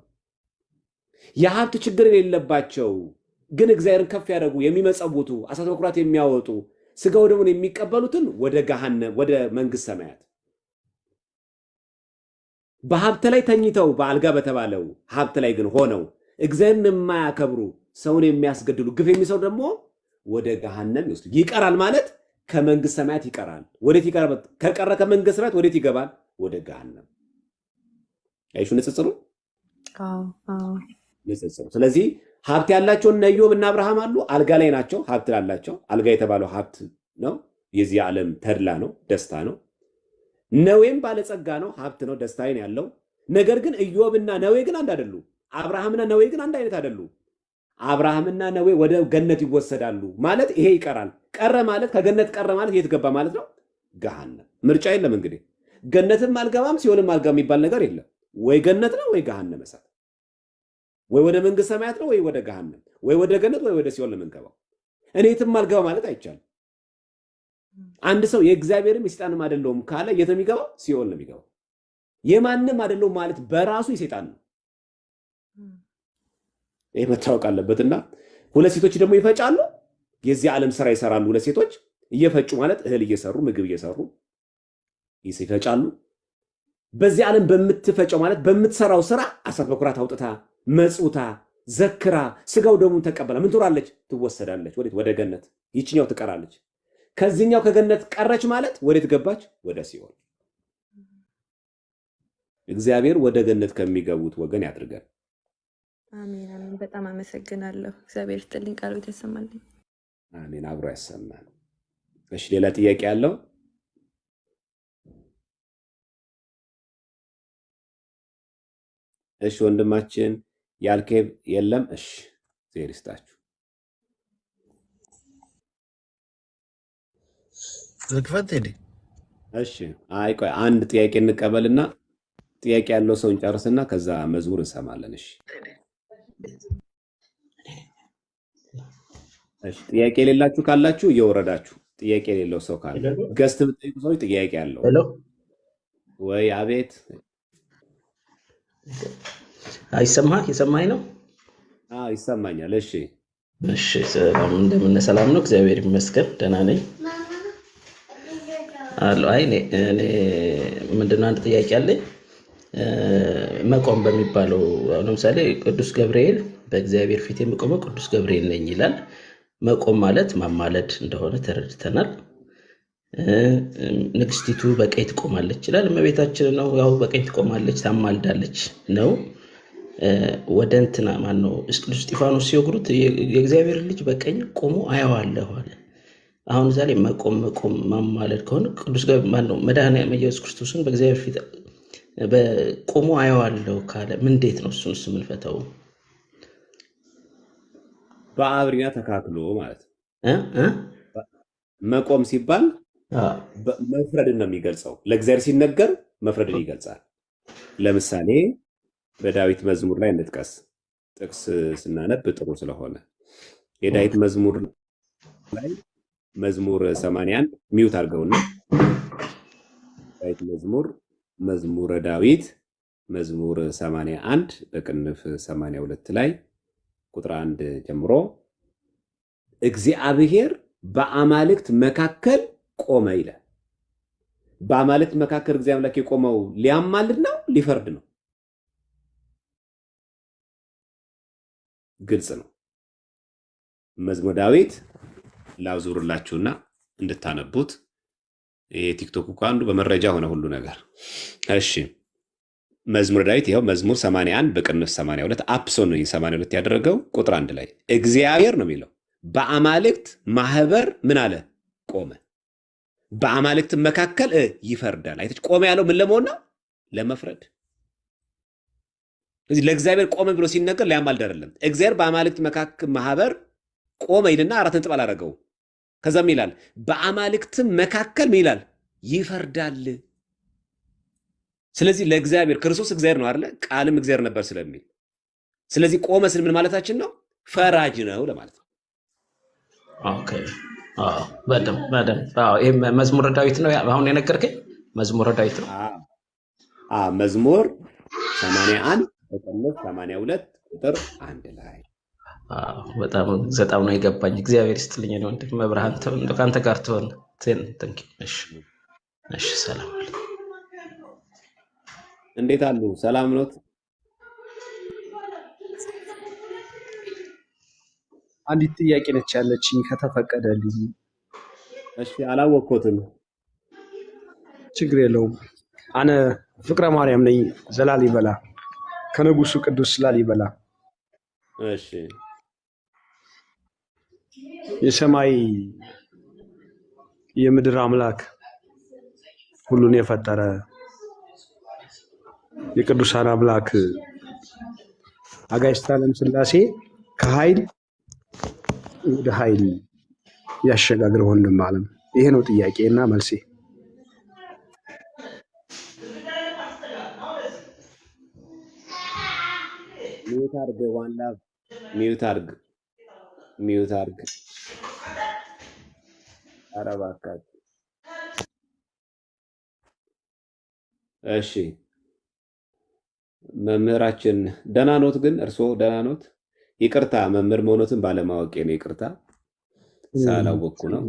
የሀብት ችግር የሌለባቸው ግን እግዚአብሔርን ከፍ ያደርጉ የሚመጸውቱ አስራት በኩራት የሚያወጡ ስጋው ደሙን የሚቀበሉትን ወደ ገሃነም ወደ መንግስት ሰማያት። በሀብት ላይ ተኝተው በአልጋ በተባለው ሀብት ላይ ግን ሆነው እግዚአብሔርን የማያከብሩ ሰውን የሚያስገድሉ ግፍ የሚሰሩ ደግሞ ወደ ገሃነም ይወስዱ። ይቀራል ማለት ከመንግስት ሰማያት ይቀራል። ወዴት ይቀራል? ከቀረ ከመንግስት ሰማያት ወዴት ይገባል? ወደ ገሃነም። አይሹ ንጽጽሩ። ንጽጽሩ። ስለዚህ ሀብት ያላቸው እነ ኢዮብ እና አብርሃም አሉ። አልጋ ላይ ናቸው። ሀብት ላላቸው አልጋ የተባለው ሀብት ነው። የዚህ ዓለም ተድላ ነው፣ ደስታ ነው። ነዌም ባለጸጋ ነው፣ ሀብት ነው፣ ደስታ ነው ያለው። ነገር ግን ኢዮብና ነዌ ግን አንድ አይደሉ። አብርሃምና ነዌ ግን አንድ አይነት አይደሉ። አብርሃምና ነዌ ወደ ገነት ይወሰዳሉ ማለት ይሄ ይቀራል። ቀረ ማለት ከገነት ቀረ ማለት የት ገባ ማለት ነው? ገሃነም። ምርጫ የለም እንግዲህ። ገነትም አልገባም ሲኦልም አልገባም የሚባል ነገር የለም። ወይ ገነት ነው ወይ ገሃነም እሳት፣ ወይ ወደ መንግስት ሰማያት ነው ወይ ወደ ገሃነም፣ ወይ ወደ ገነት ወይ ወደ ሲኦል ነው የምንገባው። እኔ የትም አልገባ ማለት አይቻልም። አንድ ሰው የእግዚአብሔርም የሰይጣንም አይደለሁም ካለ የት ነው የሚገባው? ሲኦል ነው የሚገባው። የማንም አይደለሁም ማለት በራሱ የሰይጣን ነው። ይሄ መታወቅ አለበትና ሁለት ሴቶች ደግሞ ይፈጫሉ። የዚህ ዓለም ስራ ይሰራሉ። ሁለት ሴቶች እየፈጩ ማለት እህል እየሰሩ ምግብ እየሰሩ ይፈጫሉ። በዚህ ዓለም በምትፈጨው ማለት በምትሰራው ስራ አስራት በኩራት አውጥታ መጽውታ ዘክራ ስጋው ደሙን ተቀበላ ምን ትሆናለች? ትወሰዳለች። ወዴት? ወደ ገነት። ይችኛው ትቀራለች። ከዚህኛው ከገነት ቀረች ማለት ወዴት ገባች? ወደ ሲኦል። እግዚአብሔር ወደ ገነት ከሚገቡት ወገን ያድርገን። አሜን አሜን። በጣም አመሰግናለሁ። እግዚአብሔር ይስጥልኝ፣ ቃልዎት ያሰማልኝ። አሜን። አብሮ ያሰማል። እሺ ሌላ ጥያቄ ያለው? እሺ ወንድማችን ያልከብ የለም? እሺ ዜር ይስጣችሁ። ዝክፈት ሄደ። እሺ አይ ቆይ አንድ ጥያቄ እንቀበልና ጥያቄ ያለው ሰው እንጨርስና ከዛ መዝሙር እንሰማለን። እሺ እሺ ጥያቄ የሌላችሁ ካላችሁ እየወረዳችሁ፣ ጥያቄ የሌለው ሰው ካለ ገስት ብትጠይቁ ሰው ጥያቄ ያለው ሄሎ ወይ? አቤት። ይሰማኝ ነው? አዎ ይሰማኛል። እሺ እሺ ሰላም፣ እንደምን ሰላም ነው? እግዚአብሔር ይመስገን ደህና ነኝ። አይ እኔ ምንድነው አንድ ጥያቄ አለኝ። መቆም በሚባለው ለምሳሌ ቅዱስ ገብርኤል በእግዚአብሔር ፊት የምቆመው ቅዱስ ገብርኤል ነኝ ይላል። መቆም ማለት ማማለድ እንደሆነ ተረድተናል። ንግስቲቱ በቀኝ ትቆማለች ይላል። እመቤታችን ነው ያው በቀኝ ትቆማለች ታማልዳለች ነው። ወደ እንትና ማን ነው ቅዱስ እስጢፋኖስ ሲወግሩት የእግዚአብሔር ልጅ በቀኝ ቆሞ አየዋለሁ አለ። አሁን ዛሬ መቆም ማማለድ ከሆነ ቅዱስ ማን ነው መድኃኒዓለም ኢየሱስ ክርስቶስን በእግዚአብሔር ፊት በቆሞ አየዋለሁ ካለ ምን እንዴት ነው እሱን የምንፈታው? በአብሪና ተካክሎ ማለት ነው። መቆም ሲባል መፍረድን ነው የሚገልጸው። ለእግዚአብሔር ሲነገር መፍረድን ይገልጻል። ለምሳሌ በዳዊት መዝሙር ላይ እንጥቀስ። ጥቅስ ስናነብ ጥሩ ስለሆነ የዳዊት መዝሙር ላይ መዝሙር 81 ሚውት አድርገውና ዳዊት መዝሙረ ዳዊት መዝሙር 81 በቅንፍ 82 ላይ ቁጥር 1 ጀምሮ እግዚአብሔር በአማልክት መካከል ቆመ ይላል። በአማልክት መካከል እግዚአብሔር አምላክ የቆመው ሊያማልድ ነው ሊፈርድ ነው? ግልጽ ነው። መዝሙረ ዳዊት ላዙርላችሁና እንድታነቡት። የቲክቶክ እኮ አንዱ በመረጃ ሆነ ሁሉ ነገር። እሺ መዝሙረ ዳዊት ይኸው መዝሙር 81 በቅንፍ 82 አፕሶን ነው 82 ያደረገው ቁጥር 1 ላይ እግዚአብሔር ነው የሚለው በአማልክት ማህበር ምን አለ? ቆመ። በአማልክት መካከል ይፈርዳል። አይተች ቆመ ያለው ምን ለመሆን ነው? ለመፍረድ። ስለዚህ ለእግዚአብሔር ቆመ ብሎ ሲነገር ሊያማልድ አይደለም። እግዚአብሔር በአማልክት መካከል ማህበር ቆመ ይልና አራት ነጥብ አላደረገው። ከዛም ይላል በአማልክት መካከል ምን ይላል? ይፈርዳል። ስለዚህ ለእግዚአብሔር ክርስቶስ እግዚአብሔር ነው አይደለ? ቃልም እግዚአብሔር ነበር ስለሚል ስለዚህ ቆመ ስል ምን ማለታችን ነው? ፈራጅ ነው ለማለት ነው። ኦኬ በደምብ ይሄ መዝሙረ ዳዊት ነው አሁን የነገርከኝ? መዝሙረ ዳዊት ነው። መዝሙር 81 በቅንፍ 82 ቁጥር 1 ላይ በጣም ነው የገባኝ። እግዚአብሔር ይስጥልኝ ነው ወንድም መብርሃን ከአንተ ጋር ትሆን። እሺ ሰላም። እንዴት አሉ? ሰላም ኖት? አንዲት ጥያቄ ነች ያለችኝ ከተፈቀደልኝ። እሺ አላወቅኩትም። ችግር የለውም። አነ ፍቅረ ማርያም ነኝ ዘላሊበላ ከንጉሱ ቅዱስ ላሊበላ። እሺ የሰማይ የምድር አምላክ ሁሉን የፈጠረ የቅዱሳን አምላክ አጋዕዝተ ዓለም ሥላሴ ከኃይል ወደ ኃይል ያሸጋግር ወንድም ዓለም። ይሄ ነው ጥያቄና መልሴ። ሚዩት አድርግ። ኧረ እባካችሁ። እሺ መምህራችን ደህና ኖት? ግን እርስዎ ደህና ኖት? ይቅርታ መምህር መሆኖትን ባለማወቄ ነው። ይቅርታ ሳላወቅኩ ነው።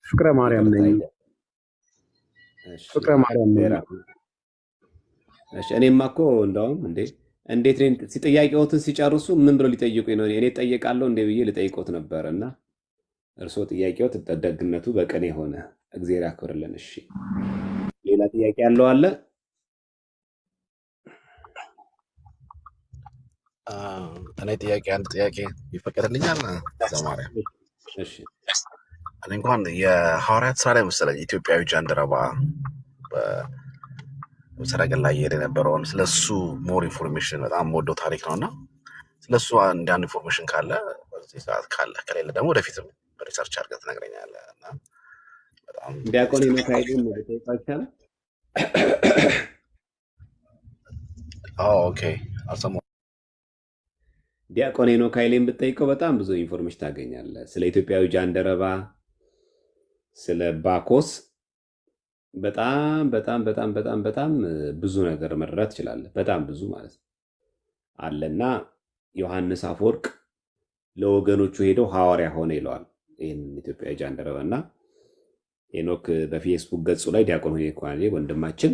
ፍቅረ ማርያም ነኝ። ፍቅረ ማርያም ነኝ። እሺ እኔማ እኮ እንደውም እንዴት ጥያቄዎትን ሲጨርሱ ምን ብለው ሊጠይቁኝ ነው? እኔ እጠይቃለሁ እንዴ ብዬ ልጠይቆት ነበር እና እርስዎ ጥያቄዎት ደግነቱ በቅኔ ሆነ። እግዚአብሔር ያክብርልን። እሺ ሌላ ጥያቄ ያለው አለ? እኔ አንድ ጥያቄ ይፈቀድልኛል? ዘማርያም እሺ እኔ እንኳን የሐዋርያት ስራ ላይ መሰለኝ ኢትዮጵያዊ ጃንደረባ በሰረገላ ላይ እየሄደ የነበረውን ስለሱ ሞር ኢንፎርሜሽን በጣም ወደው ታሪክ ነው እና ስለሱ አንድ ኢንፎርሜሽን ካለ በዚህ ሰዓት ካለ፣ ከሌለ ደግሞ ወደፊትም ሪሰርች አድርገህ ትነግረኛለህ። እና በጣም ዲያቆን ሄኖክ ኃይሌን ጠይቃችኋል? ኦኬ አልሰማሁም። ዲያቆን ሄኖክ ኃይሌን ብትጠይቀው በጣም ብዙ ኢንፎርሜሽን ታገኛለህ። ስለ ኢትዮጵያዊ ጃንደረባ፣ ስለ ባኮስ በጣም በጣም በጣም በጣም በጣም ብዙ ነገር መረዳት ትችላለህ። በጣም ብዙ ማለት ነው አለና ዮሐንስ አፈወርቅ ለወገኖቹ ሄደው ሐዋርያ ሆነ ይለዋል ይህን ኢትዮጵያዊ ጃንደረባ። እና ሄኖክ በፌስቡክ ገጹ ላይ ዲያቆን ሄኖክ ኃይሌ ወንድማችን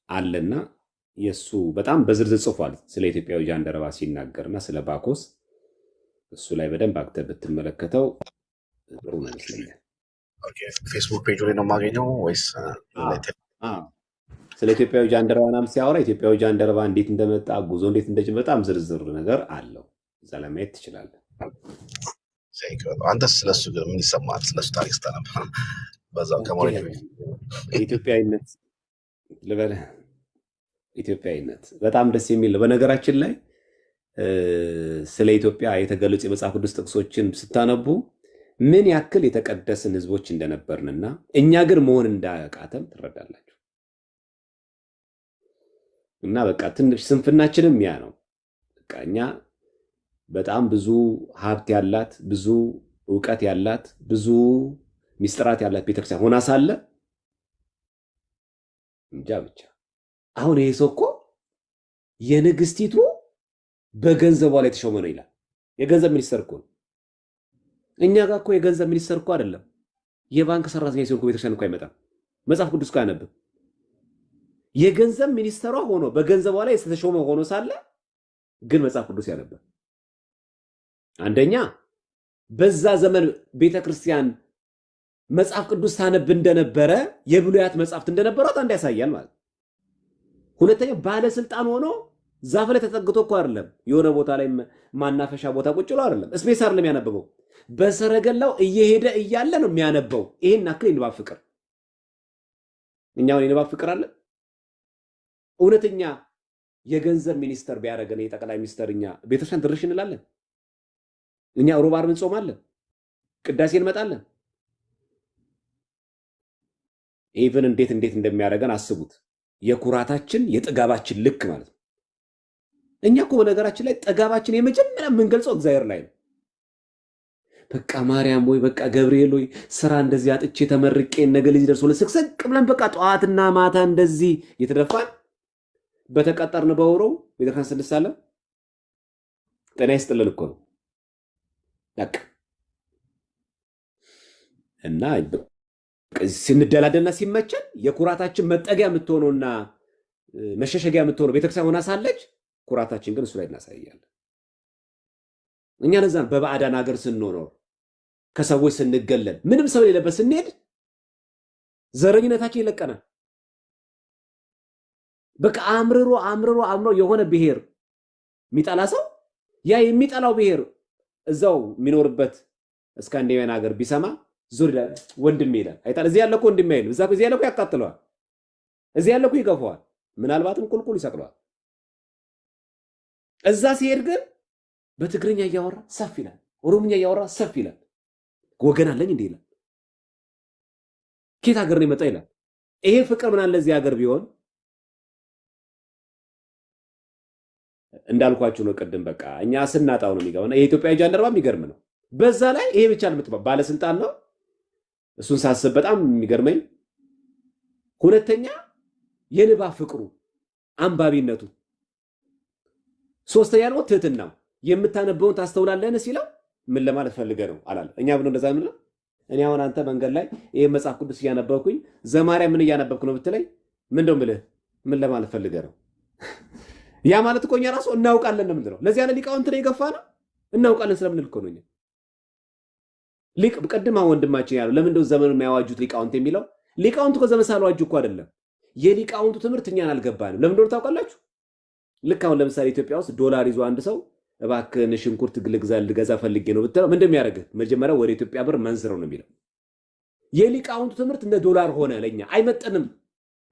አለና የሱ በጣም በዝርዝር ጽፏል ስለ ኢትዮጵያዊ ጃንደረባ ሲናገርና ስለ ባኮስ እሱ ላይ በደንብ አክተህ ብትመለከተው ጥሩ ነው ይመስለኛል። ኦኬ፣ ፌስቡክ ፔጅ ላይ ነው የማገኘው ወይስ ስለ ኢትዮጵያዊ ጃንደረባ ናም ሲያወራ ኢትዮጵያዊ ጃንደረባ እንዴት እንደመጣ ጉዞ እንዴት እንደጀመረ በጣም ዝርዝር ነገር አለው። እዛ ላይ ማየት ትችላለህ። አንተስ ስለሱ ግን ምን ይሰማል? ስለሱ ታሪክ ስታነብ በዛው ከሞሬት ኢትዮጵያዊነት ልበልህ፣ ኢትዮጵያዊነት በጣም ደስ የሚል ነው። በነገራችን ላይ ስለ ኢትዮጵያ የተገለጹ የመጽሐፍ ቅዱስ ጥቅሶችን ስታነቡ ምን ያክል የተቀደስን ህዝቦች እንደነበርንና እኛ ግን መሆን እንዳቃተም ትረዳላችሁ። እና በቃ ትንሽ ስንፍናችንም ያ ነው። በቃ እኛ በጣም ብዙ ሀብት ያላት፣ ብዙ ዕውቀት ያላት፣ ብዙ ሚስጥራት ያላት ቤተክርስቲያን ሆና ሳለ እንጃ ብቻ አሁን ይሄ ሰው እኮ የንግስቲቱ በገንዘቧ ላይ ተሾመ ነው ይላል። የገንዘብ ሚኒስተር እኮ ነው። እኛ ጋር እኮ የገንዘብ ሚኒስተር እኮ አይደለም፣ የባንክ ሰራተኛ ሲሆን እኮ ቤተክርስቲያን እኮ አይመጣም። መጽሐፍ ቅዱስ እኮ አያነብም። የገንዘብ ሚኒስተሯ ሆኖ በገንዘቧ ላይ የተሾመ ሆኖ ሳለ ግን መጽሐፍ ቅዱስ ያነብብ። አንደኛ በዛ ዘመን ቤተክርስቲያን መጽሐፍ ቅዱስ ታነብ እንደነበረ የብሉያት መጽሐፍት እንደነበሯት አንድ ያሳያል ማለት። ሁለተኛ ባለስልጣን ሆኖ ዛፍ ላይ ተጠግቶ እኮ አይደለም፣ የሆነ ቦታ ላይ ማናፈሻ ቦታ ቁጭ ብሎ አይደለም፣ ስፔስ አይደለም ያነበበው፣ በሰረገላው እየሄደ እያለ ነው የሚያነበው። ይሄን አክል የንባብ ፍቅር እኛውን የንባብ ፍቅር አለ። እውነተኛ የገንዘብ ሚኒስተር ቢያደርገን የጠቅላይ ሚኒስተር እኛ ቤተክርስቲያን ድርሽ እንላለን። እኛ ሮብ ዓርብ እንጾማለን፣ ቅዳሴ እንመጣለን። ኢቭን እንዴት እንደሚያደርገን አስቡት። የኩራታችን የጥጋባችን ልክ ማለት ነው። እኛ እኮ በነገራችን ላይ ጥጋባችን የመጀመሪያ የምንገልጸው እግዚአብሔር ላይ ነው። በቃ ማርያም ወይ በቃ ገብርኤል ወይ ስራ እንደዚህ አጥቼ ተመርቄ ነገ ልጅ ደርሶ ለስቅስቅ ብለን በቃ ጠዋትና ማታ እንደዚህ የተደፋን በተቀጠርን በወሮው ቤተክርስቲያን ስንሳለም ጤና ይስጥልን እኮ ነው በቃ። እና ስንደላደልና ሲመቸን የኩራታችን መጠጊያ የምትሆነውና መሸሸጊያ የምትሆነው ቤተክርስቲያን ሆና ሳለች ኩራታችን ግን እሱ ላይ እናሳያለን። እኛ ለዛን በባዕዳን ሀገር ስንኖር ከሰዎች ስንገለል ምንም ሰው የሌለበት ስንሄድ ዘረኝነታችን ይለቀናል። በቃ አምርሮ የሆነ ብሔር የሚጠላ ሰው ያ የሚጠላው ብሔር እዛው የሚኖርበት እስካንዲኔቪያን ሀገር ቢሰማ ዙር ይላል፣ ወንድሜ ይላል። አይታል እዚህ ያለኮ ወንድሜ አይልም። እዚህ ያለኮ ያቃጥለዋል፣ እዚህ ያለኮ ይገፋዋል፣ ምናልባትም ቁልቁል ይሰቅለዋል። እዛ ሲሄድ ግን በትግርኛ እያወራ ሰፍ ይላል፣ ኦሮምኛ እያወራ ሰፍ ይላል። ወገን አለኝ እንዴ ይላል። ከየት ሀገር ነው የመጣ ይላል። ይሄ ፍቅር ምን አለ እዚህ ሀገር ቢሆን እንዳልኳችሁ ነው ቅድም። በቃ እኛ ስናጣው ነው የሚገባው። የኢትዮጵያ ጃንደረባ የሚገርም ነው። በዛ ላይ ይሄ ብቻ ነው ባለስልጣን ነው። እሱን ሳስብ በጣም የሚገርመኝ ሁለተኛ የንባብ ፍቅሩ አንባቢነቱ፣ ሶስተኛ ደግሞ ትህትናው። የምታነበውን ታስተውላለህን ሲለው ምን ለማለት ፈልገህ ነው አላለ። እኛ ብሎ እንደዛ ምን እኔ አሁን አንተ መንገድ ላይ ይሄ መጽሐፍ ቅዱስ እያነበብኩኝ ዘማሪያ ምን እያነበብክ ነው ብትለኝ ምን እንደው ምልህ ምን ለማለት ፈልገህ ነው? ያ ማለት እኮ እኛ ራሱ እናውቃለን ነው የምንለው። ለዚህ ያለ ሊቃውንት ነው የገፋ ነው እናውቃለን ስለምንል እኮ ነው እኛ ሊቅ በቀድማ ወንድማችን ያለው ለምን እንደው ዘመኑ የሚያዋጁት ሊቃውንት የሚለው ሊቃውንቱ ከዘመን ሳልዋጁ እኮ አይደለም። የሊቃውንቱ ትምህርት እኛን አልገባንም። ለምን እንደው ታውቃላችሁ? ልክ አሁን ለምሳሌ ኢትዮጵያ ውስጥ ዶላር ይዞ አንድ ሰው እባክህን ሽንኩርት ልገዛ ፈልጌ ነው ብትለው ምንድን የሚያደርግህ? መጀመሪያ ወደ ኢትዮጵያ ብር መንዝረው ነው የሚለው። የሊቃውንቱ ትምህርት እንደ ዶላር ሆነ፣ ለኛ አይመጠንም፣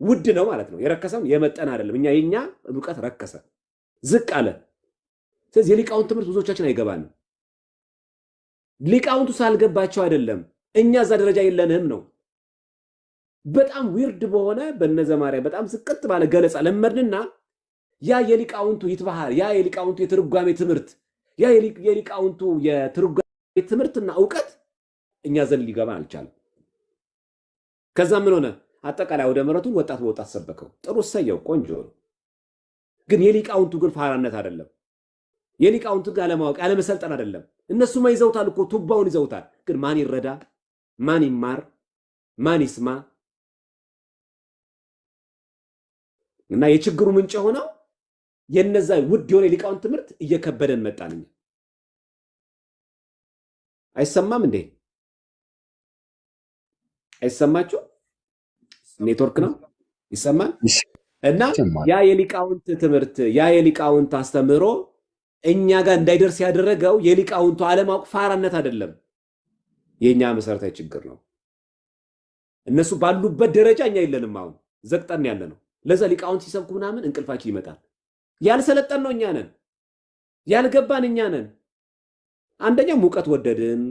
ውድ ነው ማለት ነው። የረከሰም የመጠን አይደለም። የኛ ዕውቀት ረከሰ፣ ዝቅ አለ። ስለዚህ የሊቃውንቱ ትምህርት ብዙዎቻችን አይገባንም። ሊቃውንቱ ሳልገባቸው አይደለም፣ እኛ እዛ ደረጃ የለንም ነው። በጣም ዊርድ በሆነ በነዘማሪያ በጣም ዝቅጥ ባለ ገለጻ ለመድንና ያ የሊቃውንቱ ይትባሃል፣ ያ የሊቃውንቱ የትርጓሜ ትምህርት፣ ያ የሊቃውንቱ የትርጓሜ ትምህርትና ዕውቀት እኛ ዘንድ ሊገባ አልቻለም። ከዛ ምን ሆነ? አጠቃላይ ወደ ምሕረቱን ወጣት በወጣት ሰበከው። ጥሩ ሰየው፣ ቆንጆ ነው። ግን የሊቃውንቱ ግን ፋራነት አይደለም። የሊቃውንቱ ጋር ለማወቅ ያለመሰልጠን አይደለም። እነሱማ ይዘውታል እኮ ቱባውን ይዘውታል። ግን ማን ይረዳ? ማን ይማር? ማን ይስማ? እና የችግሩ ምንጭ የሆነው የነዛ ውድ የሆነ ሊቃውንት ትምህርት እየከበደን መጣን። አይሰማም እንዴ? አይሰማችሁ? ኔትወርክ ነው ይሰማል። እና ያ የሊቃውንት ትምህርት ያ የሊቃውንት አስተምህሮ እኛ ጋር እንዳይደርስ ያደረገው የሊቃውንቱ አለማወቅ ፋራነት አይደለም፣ የኛ መሰረታዊ ችግር ነው። እነሱ ባሉበት ደረጃ እኛ የለንም። አሁን ዘቅጠን ያለ ነው። ለዛ ሊቃውንት ሲሰብኩ ምናምን እንቅልፋችን ይመጣል። ያልሰለጠን ነው እኛ ነን፣ ያልገባን እኛ ነን። አንደኛ ሙቀት ወደድን፣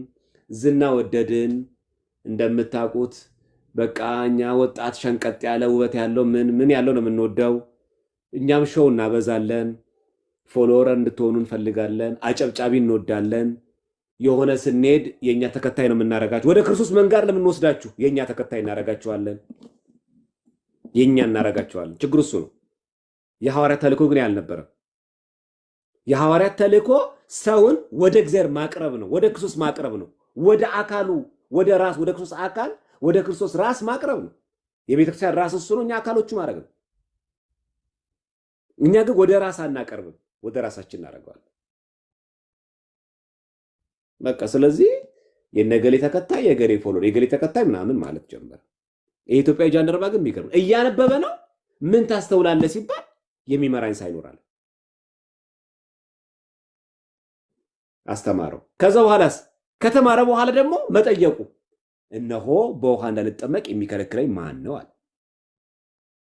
ዝና ወደድን። እንደምታውቁት በቃ እኛ ወጣት ሸንቀጥ ያለ ውበት ያለው ምን ያለው ነው የምንወደው። እኛም ሾው እናበዛለን፣ ፎሎወር እንድትሆኑ እንፈልጋለን፣ አጨብጫቢ እንወዳለን። የሆነ ስንሄድ የኛ ተከታይ ነው የምናረጋችሁ። ወደ ክርስቶስ መንጋር ለምንወስዳችሁ የኛ ተከታይ እናረጋችኋለን፣ የኛ እናረጋችኋለን። ችግሩ እሱ ነው። የሐዋርያት ተልእኮ ግን ያልነበረም። የሐዋርያት ተልእኮ ሰውን ወደ እግዚአብሔር ማቅረብ ነው፣ ወደ ክርስቶስ ማቅረብ ነው፣ ወደ አካሉ ወደ ራስ ወደ ክርስቶስ አካል ወደ ክርስቶስ ራስ ማቅረብ ነው። የቤተክርስቲያን ራስ እሱ ነው፣ እኛ አካሎቹ ማድረግ ነው። እኛ ግን ወደ ራስ አናቀርብም፣ ወደ ራሳችን እናደርገዋለን። በቃ ስለዚህ የነገሌ ተከታይ የገሌ ፎሎወር የገሌ ተከታይ ምናምን ማለት ጀመረ። የኢትዮጵያ ጃንደረባ ግን የሚገርም እያነበበ ነው። ምን ታስተውላለህ ሲባል የሚመራኝ ሳይኖራል አስተማረው። ከዛ በኋላስ ከተማረ በኋላ ደግሞ መጠየቁ እነሆ በውሃ እንዳልጠመቅ የሚከለክለኝ ማን ነው አለ።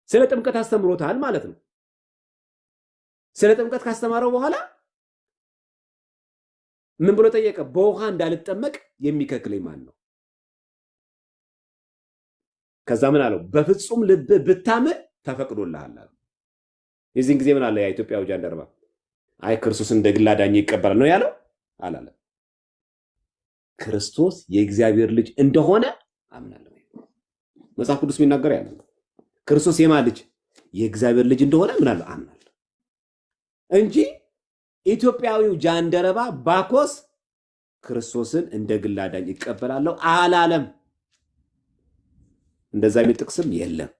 ስለ ጥምቀት አስተምሮታል ማለት ነው። ስለ ጥምቀት ካስተማረው በኋላ ምን ብሎ ጠየቀ? በውሃ እንዳልጠመቅ የሚከለክለኝ ማን ነው? ከዛ ምን አለው? በፍጹም ልብ ብታምን ተፈቅዶልሃል አለ። የዚህን ጊዜ ምን አለ ያ ኢትዮጵያዊ ጃንደረባ? አይ ክርስቶስ እንደ ግል አዳኝ ይቀበላል ነው ያለው አላለም። ክርስቶስ የእግዚአብሔር ልጅ እንደሆነ አምናለሁ። መጽሐፍ ቅዱስ የሚናገር ያለ ክርስቶስ የማን ልጅ? የእግዚአብሔር ልጅ እንደሆነ ምናለው አምናለሁ እንጂ ኢትዮጵያዊው ጃንደረባ ባኮስ ክርስቶስን እንደ ግል አዳኝ ይቀበላለሁ አላለም። እንደዛ የሚል ጥቅስም የለም።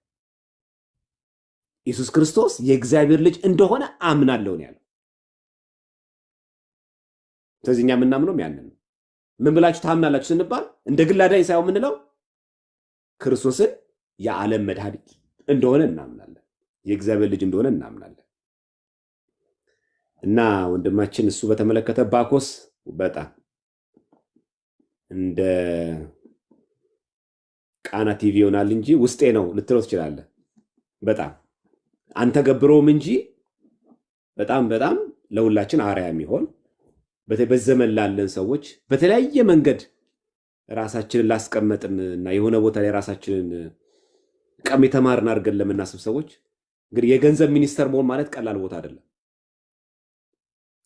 ኢየሱስ ክርስቶስ የእግዚአብሔር ልጅ እንደሆነ አምናለሁ ነው ያለው። ስለዚህ እኛ የምናምነው ያንን ነው። ምን ብላችሁ ታምናላችሁ ስንባል እንደ ግል አዳኝ ሳይሆን የምንለው ክርስቶስን የዓለም መድኃኒት እንደሆነ እናምናለን፣ የእግዚአብሔር ልጅ እንደሆነ እናምናለን። እና ወንድማችን እሱ በተመለከተ ባኮስ በጣም እንደ ቃና ቲቪ ይሆናል እንጂ ውስጤ ነው ልትለው ትችላለህ። በጣም አንተ ገብረውም እንጂ በጣም ለሁላችን አርአያ የሚሆን በዘመን ላለን ሰዎች በተለያየ መንገድ ራሳችንን ላስቀመጥንና የሆነ ቦታ ላይ ራሳችንን ቀም የተማርን አድርገን ለምናስብ ሰዎች እንግዲህ የገንዘብ ሚኒስተር መሆን ማለት ቀላል ቦታ አይደለም።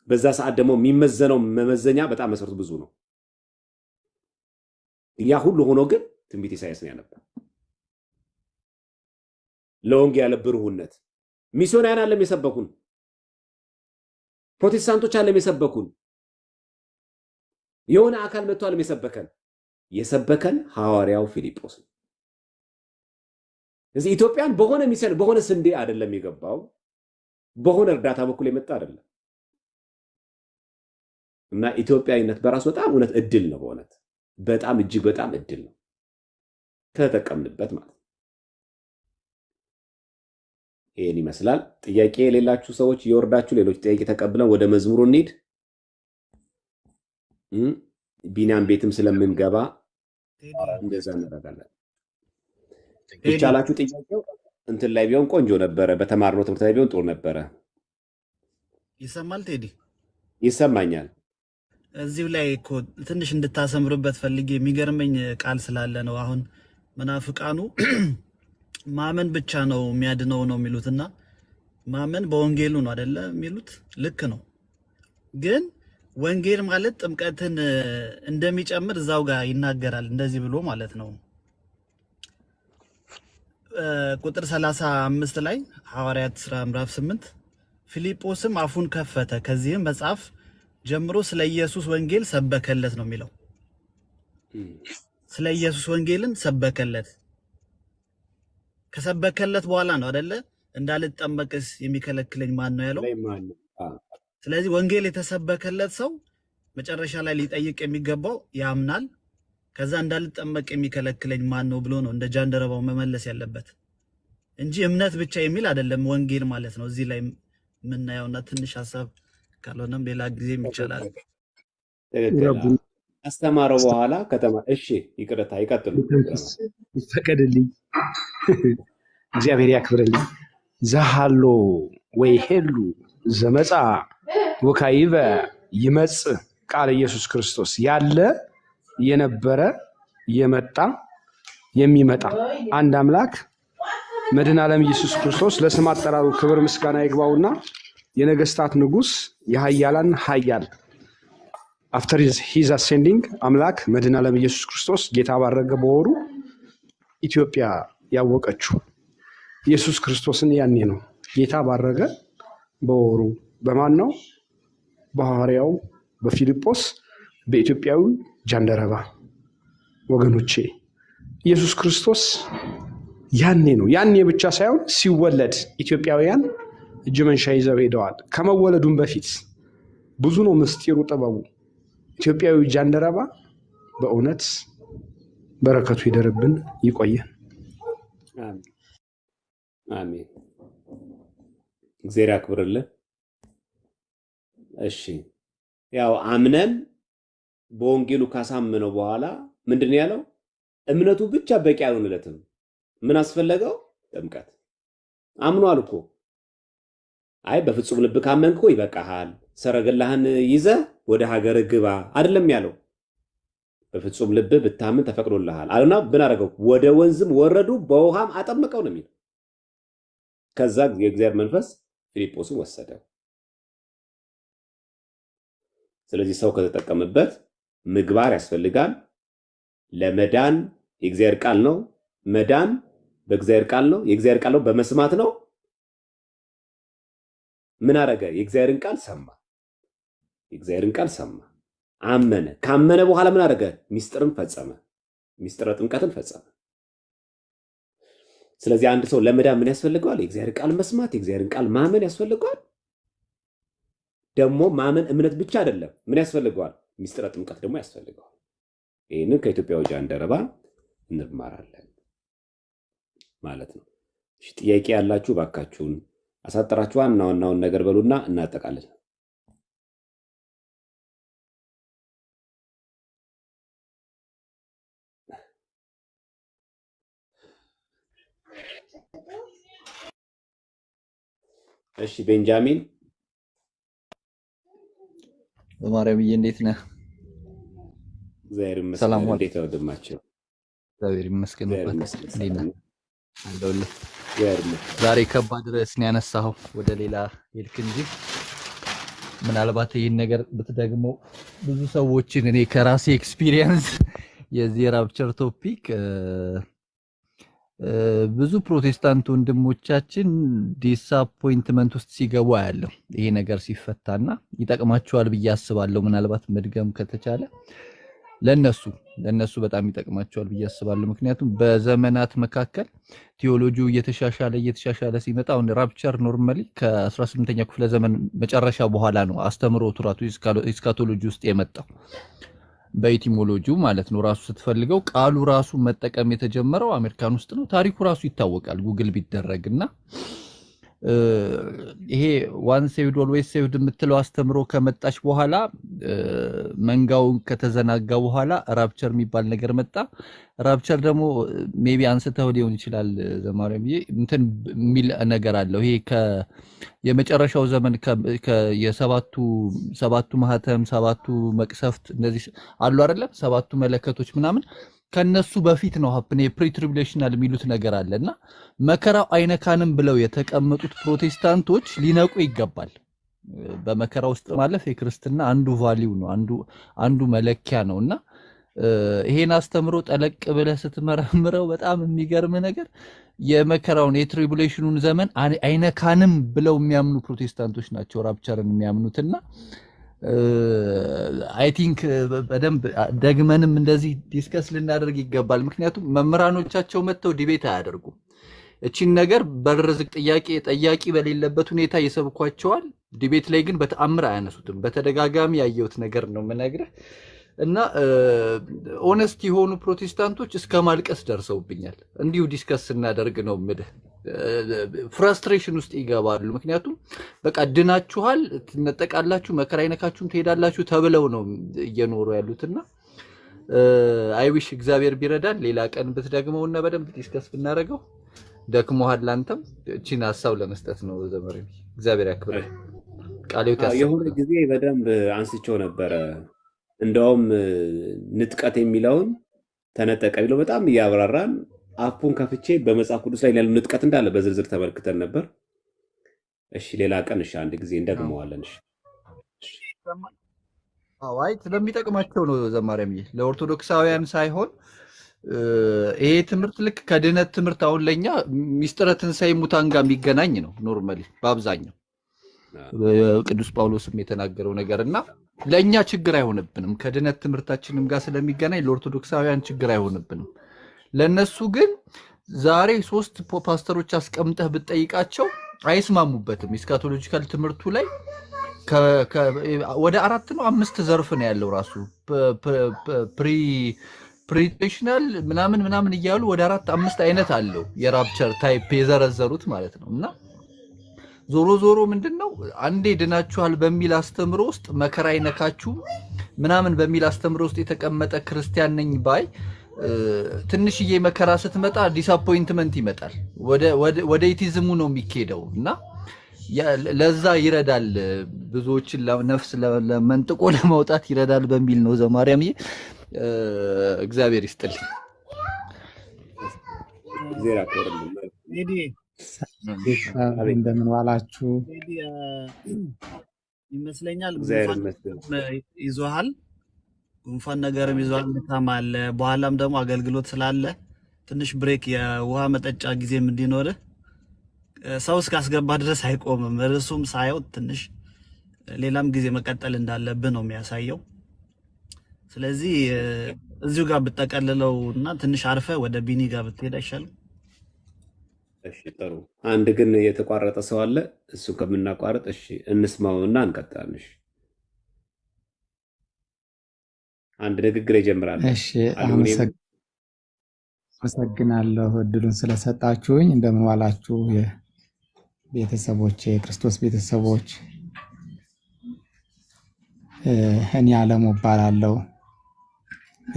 በዛ ሰዓት ደግሞ የሚመዘነው መመዘኛ በጣም መሰረቱ ብዙ ነው። ያ ሁሉ ሆኖ ግን ትንቢት ኢሳይያስን ያነባ ለወንጌል ያለ ብሩህነት ሚስዮናውያን ዓለም የሰበኩን ፕሮቴስታንቶች ዓለም የሰበኩን የሆነ አካል መጥቶ ዓለም የሰበከን ሐዋርያው ፊልጶስ ነው። እዚህ ኢትዮጵያን በሆነ ሚስዮን በሆነ ስንዴ አይደለም የገባው፣ በሆነ እርዳታ በኩል የመጣ አይደለም። እና ኢትዮጵያዊነት በራሱ በጣም እውነት እድል ነው። በእውነት በጣም እጅግ በጣም እድል ነው ከተጠቀምንበት ማለት። ይሄን ይመስላል። ጥያቄ የሌላችሁ ሰዎች እየወረዳችሁ ሌሎች ጥያቄ ተቀብለን ወደ መዝሙሩ እንሂድ። ቢኒያም ቤትም ስለምንገባ እንደዛ እናደርጋለን። ይቻላችሁ ጥያቄው እንትን ላይ ቢሆን ቆንጆ ነበረ፣ በተማርነው ትምህርት ላይ ቢሆን ጥሩ ነበረ። ይሰማል ቴዲ? ይሰማኛል። እዚሁ ላይ እኮ ትንሽ እንድታሰምርበት ፈልጌ የሚገርመኝ ቃል ስላለ ነው። አሁን መናፍቃኑ ማመን ብቻ ነው የሚያድነው ነው የሚሉትና ማመን በወንጌሉ ነው አይደለ የሚሉት። ልክ ነው፣ ግን ወንጌል ማለት ጥምቀትን እንደሚጨምር እዛው ጋር ይናገራል። እንደዚህ ብሎ ማለት ነው ቁጥር 35 ላይ ሐዋርያት ሥራ ምዕራፍ 8 ፊልጶስም አፉን ከፈተ፣ ከዚህም መጽሐፍ ጀምሮ ስለ ኢየሱስ ወንጌል ሰበከለት ነው የሚለው። ስለ ኢየሱስ ወንጌልን ሰበከለት። ከሰበከለት በኋላ ነው አይደለ እንዳልጠመቅስ የሚከለክለኝ ማን ነው ያለው? ላይ ማን ነው? ስለዚህ ወንጌል የተሰበከለት ሰው መጨረሻ ላይ ሊጠይቅ የሚገባው ያምናል። ከዛ እንዳልጠመቅ የሚከለክለኝ ማን ነው ብሎ ነው እንደ ጃንደረባው መመለስ ያለበት እንጂ እምነት ብቻ የሚል አይደለም ወንጌል ማለት ነው። እዚህ ላይ የምናየውና ትንሽ ሐሳብ ካልሆነም ሌላ ጊዜም ይቻላል። ትክክል። አስተማረው በኋላ ከተማ እሺ፣ ይቅርታ ይቀጥሉ። ይፈቀድልኝ፣ እግዚአብሔር ያክብርልኝ። ዘሃሎ ወይ ሄሉ ዘመጻ ወካይበ ይመጽ ቃል ኢየሱስ ክርስቶስ ያለ የነበረ የመጣ የሚመጣ አንድ አምላክ መድኃኔ ዓለም ኢየሱስ ክርስቶስ ለስም አጠራሩ ክብር ምስጋና ይግባውና የነገስታት ንጉስ የኃያላን ኃያል after his ascending አምላክ መድኃኔ ዓለም ኢየሱስ ክርስቶስ ጌታ ባረገ በወሩ ኢትዮጵያ ያወቀችው ኢየሱስ ክርስቶስን ያኔ ነው ጌታ ባረገ በወሩ በማን ነው? በሐዋርያው በፊልጶስ በኢትዮጵያዊ ጃንደረባ። ወገኖቼ ኢየሱስ ክርስቶስ ያኔ ነው። ያኔ ብቻ ሳይሆን ሲወለድ ኢትዮጵያውያን እጅ መንሻ ይዘው ሄደዋል። ከመወለዱም በፊት ብዙ ነው ምስጢሩ ጥበቡ። ኢትዮጵያዊ ጃንደረባ በእውነት በረከቱ ይደርብን ይቆየን። አሜን። እግዚአብሔር ያክብርልን። እሺ ያው አምነን በወንጌሉ ካሳመነው በኋላ ምንድነው ያለው? እምነቱ ብቻ በቂ አይሆንለትም። ምን አስፈለገው? ጥምቀት። አምኗል እኮ። አይ በፍጹም ልብ ካመንክ እኮ ይበቃሃል፣ ሰረገላህን ይዘህ ወደ ሀገር ግባ አይደለም ያለው። በፍጹም ልብ ብታምን ተፈቅዶልሃል አለና ምን አደረገው? ወደ ወንዝም ወረዱ በውሃም አጠመቀው ነው የሚለው። ከዛ የእግዚአብሔር መንፈስ ፊልጶስን ወሰደው። ስለዚህ ሰው ከተጠቀመበት ምግባር ያስፈልጋል። ለመዳን የእግዚአብሔር ቃል ነው። መዳን በእግዚአብሔር ቃል ነው። የእግዚአብሔር ቃል ነው በመስማት ነው። ምን አረገ? የእግዚአብሔርን ቃል ሰማ። የእግዚአብሔርን ቃል ሰማ፣ አመነ። ካመነ በኋላ ምን አረገ? ሚስጥርን ፈጸመ። ሚስጥረ ጥምቀትን ፈጸመ። ስለዚህ አንድ ሰው ለመዳን ምን ያስፈልገዋል? የእግዚአብሔር ቃል መስማት፣ የእግዚአብሔርን ቃል ማመን ያስፈልገዋል። ደግሞ ማመን እምነት ብቻ አይደለም። ምን ያስፈልገዋል? ሚስጥረ ጥምቀት ደግሞ ያስፈልገዋል። ይህንን ከኢትዮጵያዊ ጃንደረባ እንማራለን ማለት ነው። እሺ ጥያቄ ያላችሁ ባካችሁን አሳጥራችሁ ዋና ዋናውን ነገር በሉና እናጠቃለን። እሺ ቤንጃሚን በማርያምዬ እንዴት ነህ? እግዚአብሔር ሰላም ይመስገን። ዋል። እንዴት ነው ወንድማችን? እግዚአብሔር ይመስገን። እግዚአብሔር አባት ይመስገን። እንዴት ነህ? አለሁልህ። እግዚአብሔር ይመስገን። ዛሬ ከባድ ርዕስ ነው ያነሳኸው፣ ወደ ሌላ ሄድክ እንጂ ምናልባት ይህን ነገር ብትደግመው ብዙ ሰዎችን እኔ ከራሴ ኤክስፒሪየንስ የዚህ ራፕቸር ቶፒክ ብዙ ፕሮቴስታንት ወንድሞቻችን ዲስአፖይንትመንት ውስጥ ሲገቡ አያለሁ። ይሄ ነገር ሲፈታና ይጠቅማቸዋል ብዬ አስባለሁ። ምናልባት መድገም ከተቻለ ለነሱ በጣም ይጠቅማቸዋል ብዬ አስባለሁ። ምክንያቱም በዘመናት መካከል ቲዮሎጂው እየተሻሻለ ሲመጣ አሁን ራፕቸር ኖርማሊ ከ18ኛ ክፍለ ዘመን መጨረሻ በኋላ ነው አስተምሮቱ ራሱ ኢስካቶሎጂ ውስጥ የመጣው በኢቲሞሎጂው ማለት ነው። ራሱ ስትፈልገው ቃሉ ራሱ መጠቀም የተጀመረው አሜሪካን ውስጥ ነው። ታሪኩ ራሱ ይታወቃል ጉግል ቢደረግና ይሄ ዋን ሴቭድ ኦልዌይስ ሴቭድ የምትለው አስተምሮ ከመጣች በኋላ መንጋው ከተዘናጋ በኋላ ራፕቸር የሚባል ነገር መጣ። ራፕቸር ደግሞ ሜቢ አንስተው ሊሆን ይችላል ዘማሪያም እንትን የሚል ነገር አለው። ይሄ የመጨረሻው ዘመን የሰባቱ ማህተም ሰባቱ መቅሰፍት እንደዚህ አሉ አይደለም፣ ሰባቱ መለከቶች ምናምን ከነሱ በፊት ነው ሀፕን የፕሪትሪቡሌሽናል የሚሉት ነገር አለና መከራው አይነካንም ብለው የተቀመጡት ፕሮቴስታንቶች ሊነቁ ይገባል። በመከራ ውስጥ ማለፍ የክርስትና አንዱ ቫልዩ ነው፣ አንዱ መለኪያ ነውና ይሄን አስተምሮ ጠለቅ ብለህ ስትመረምረው በጣም የሚገርም ነገር የመከራውን የትሪቡሌሽኑን ዘመን አይነካንም ብለው የሚያምኑ ፕሮቴስታንቶች ናቸው ራፕቸርን የሚያምኑትና አይ ቲንክ በደንብ ደግመንም እንደዚህ ዲስከስ ልናደርግ ይገባል። ምክንያቱም መምህራኖቻቸው መጥተው ዲቤት አያደርጉም። እቺን ነገር በርዝቅ ጥያቄ ጠያቂ በሌለበት ሁኔታ ይሰብኳቸዋል። ዲቤት ላይ ግን በተአምር አያነሱትም። በተደጋጋሚ ያየሁት ነገር ነው የምነግርህ። እና ኦነስት የሆኑ ፕሮቴስታንቶች እስከ ማልቀስ ደርሰውብኛል። እንዲሁ ዲስከስ ስናደርግ ነው የምልህ። ፍራስትሬሽን ውስጥ ይገባሉ። ምክንያቱም በቃ ድናችኋል፣ ትነጠቃላችሁ፣ መከራ አይነካችሁም፣ ትሄዳላችሁ ተብለው ነው እየኖሩ ያሉትና አይዊሽ እግዚአብሔር ቢረዳን ሌላ ቀን ብትደግመውና በደንብ ዲስከስ ብናደርገው። ደክሞሃል አንተም። እቺን ሐሳብ ለመስጠት ነው ዘመሪ። እግዚአብሔር ያክብረን። ቃሌው የሆነ ጊዜ በደንብ አንስቼው ነበረ። እንደውም ንጥቀት የሚለውን ተነጠቀ ቢለው በጣም እያብራራን አፑን ከፍቼ በመጽሐፍ ቅዱስ ላይ ያለው ንጥቀት እንዳለ በዝርዝር ተመልክተን ነበር። እሺ ሌላ ቀን እሺ አንድ ጊዜ እንደግመዋለን። እሺ አዋይ ስለሚጠቅማቸው ነው ዘማሪያም። ለኦርቶዶክሳውያን ሳይሆን ይሄ ትምህርት ልክ ከድነት ትምህርት አሁን ለኛ ሚስጥረ ትንሣኤ ሙታን ጋር የሚገናኝ ነው ኖርማሊ በአብዛኛው ቅዱስ ጳውሎስም የተናገረው ነገርና ለኛ ችግር አይሆንብንም። ከድነት ትምህርታችንም ጋር ስለሚገናኝ ለኦርቶዶክሳውያን ችግር አይሆንብንም። ለነሱ ግን ዛሬ 3 ፓስተሮች አስቀምጠህ ብትጠይቃቸው አይስማሙበትም። ኢስካቶሎጂካል ትምህርቱ ላይ ወደ 4 ነው 5 ዘርፍ ነው ያለው ራሱ ፕሪቴሽናል ምናምን እያሉ ወደ 4-5 አይነት አለው የራፕቸር ታይፕ የዘረዘሩት ማለት ነው። እና ዞሮ ምንድነው አንዴ ድናችኋል በሚል አስተምሮ ውስጥ መከራ አይነካችሁ ምናምን በሚል አስተምሮ ውስጥ የተቀመጠ ክርስቲያን ነኝ ባይ ትንሽዬ መከራ ስትመጣ ዲስአፖይንትመንት ይመጣል። ወደ ኢቲዝሙ ነው የሚኬደው እና ለዛ ይረዳል ብዙዎችን ነፍስ ለመንጥቆ ለማውጣት ይረዳል በሚል ነው ዘማሪያም። እግዚአብሔር ይስጥልኝ። እንደምን ዋላችሁ? ይመስለኛል ይዞሃል ጉንፋን ነገርም ይዟል። ምታም አለ። በኋላም ደግሞ አገልግሎት ስላለ ትንሽ ብሬክ የውሃ መጠጫ ጊዜም እንዲኖርህ ሰው እስካስገባ ድረስ አይቆምም። ርዕሱም ሳየው ትንሽ ሌላም ጊዜ መቀጠል እንዳለብህ ነው የሚያሳየው። ስለዚህ እዚሁ ጋር ብጠቀልለው እና ትንሽ አርፈ ወደ ቢኒ ጋር ብትሄድ አይሻልም? እሺ ጥሩ። አንድ ግን የተቋረጠ ሰው አለ። እሱ ከምናቋርጥ እሺ እንስማውና እንቀጥላለን። አንድ ንግግር ይጀምራል። እሺ አመሰግናለሁ እድሉን ስለሰጣችሁኝ። እንደምን ዋላችሁ ቤተሰቦች፣ የክርስቶስ ቤተሰቦች። እኔ አለሙ እባላለሁ።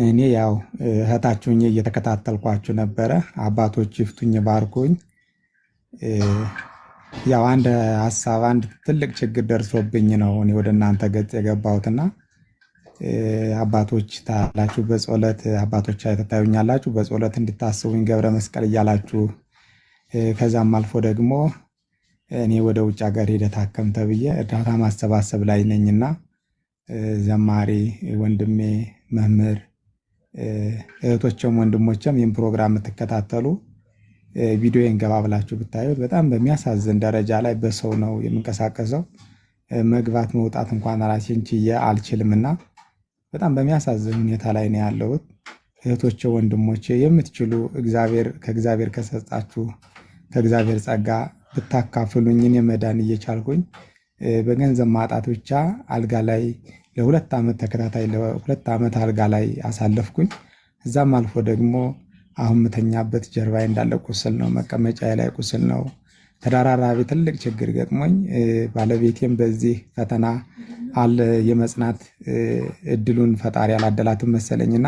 እኔ ያው እህታችሁኝ እየተከታተልኳችሁ ነበረ። አባቶች ይፍቱኝ ባርኩኝ። ያው አንድ ሐሳብ አንድ ትልቅ ችግር ደርሶብኝ ነው እኔ ወደ እናንተ ገጽ የገባሁትና አባቶች ታላችሁ በጸሎት አባቶች አይተታዩኛላችሁ በጸሎት እንድታስቡኝ ገብረ መስቀል እያላችሁ ከዛም አልፎ ደግሞ እኔ ወደ ውጭ ሀገር ሄደህ ታከም ተብዬ እርዳታ ማሰባሰብ ላይ ነኝና ዘማሪ ወንድሜ መምህር እህቶችም ወንድሞችም ይህን ፕሮግራም የምትከታተሉ ቪዲዮን ገባ ብላችሁ ብታዩት በጣም በሚያሳዝን ደረጃ ላይ በሰው ነው የምንቀሳቀሰው። መግባት መውጣት እንኳን ራሴን ችዬ አልችልምና በጣም በሚያሳዝን ሁኔታ ላይ ነው ያለሁት። እህቶቼ ወንድሞቼ የምትችሉ ከእግዚአብሔር ከሰጣችሁ ከእግዚአብሔር ጸጋ ብታካፍሉኝ እኔ መዳን እየቻልኩኝ በገንዘብ ማጣት ብቻ አልጋ ላይ ለ2 ዓመት ተከታታይ ለ2 ዓመት አልጋ ላይ አሳለፍኩኝ። እዛም አልፎ ደግሞ አሁን መተኛበት ጀርባዬ እንዳለ ቁስል ነው፣ መቀመጫዬ ላይ ቁስል ነው። ተደራራቢ ትልቅ ችግር ገጥሞኝ ባለቤቴም በዚህ ፈተና አለ የመጽናት እድሉን ፈጣሪ ያላደላትም መሰለኝና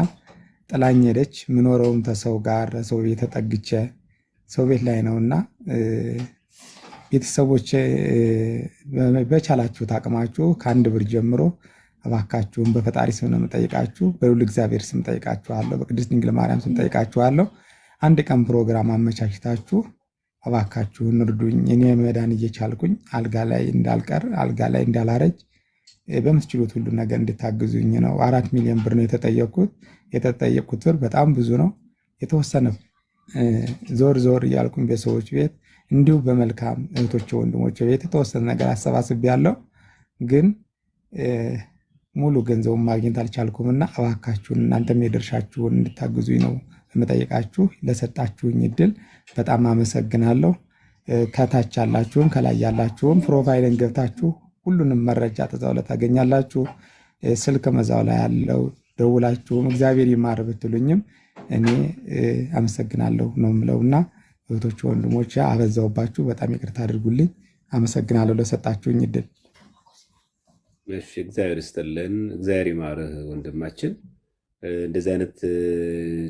ጥላኝ ሄደች። ምኖረውም ተሰው ጋር ሰው ቤት ተጠግቼ ሰው ቤት ላይ ነውና ቤተሰቦቼ በቻላችሁ ታቅማችሁ ከአንድ ብር ጀምሮ እባካችሁን በፈጣሪ ስም ነው የምጠይቃችሁ፣ በልዑል እግዚአብሔር ስም ጠይቃችኋለሁ፣ በቅድስት ድንግል ማርያም ስም ጠይቃችኋለሁ። አንድ ቀን ፕሮግራም አመቻችታችሁ እባካችሁን እርዱኝ። እኔ መዳን እየቻልኩኝ አልጋ ላይ እንዳልቀር አልጋ ላይ እንዳላረጅ በምትችሉት ሁሉ ነገር እንድታግዙኝ ነው። 4 ሚሊዮን ብር ነው የተጠየቅኩት ብር በጣም ብዙ ነው። የተወሰነ ዞር እያልኩኝ ቤተሰቦች ቤት እንዲሁ በመልካም እህቶች ወንድሞች ቤት የተወሰነ ነገር አሰባስቤያለሁ። ግን ሙሉ ገንዘቡን ማግኘት አልቻልኩምና እባካችሁን እናንተም የድርሻችሁን እንድታግዙኝ ነው የምጠይቃችሁ። ለሰጣችሁኝ እድል በጣም አመሰግናለሁ። ከታች ያላችሁም ከላይ ያላችሁም ፕሮፋይልን ገብታችሁ ሁሉንም መረጃ ተዛው ላይ ታገኛላችሁ። ስልክ መዛው ላይ ያለው ደውላችሁም እግዚአብሔር ይማር ብትሉኝም እኔ አመሰግናለሁ ነው የምለውና እህቶች ወንድሞች አበዛውባችሁ፣ በጣም ይቅርታ አድርጉልኝ። አመሰግናለሁ ለሰጣችሁኝ እድል። እሺ እግዚአብሔር ይስጥልን፣ እግዚአብሔር ይማርህ ወንድማችን። እንደዚህ አይነት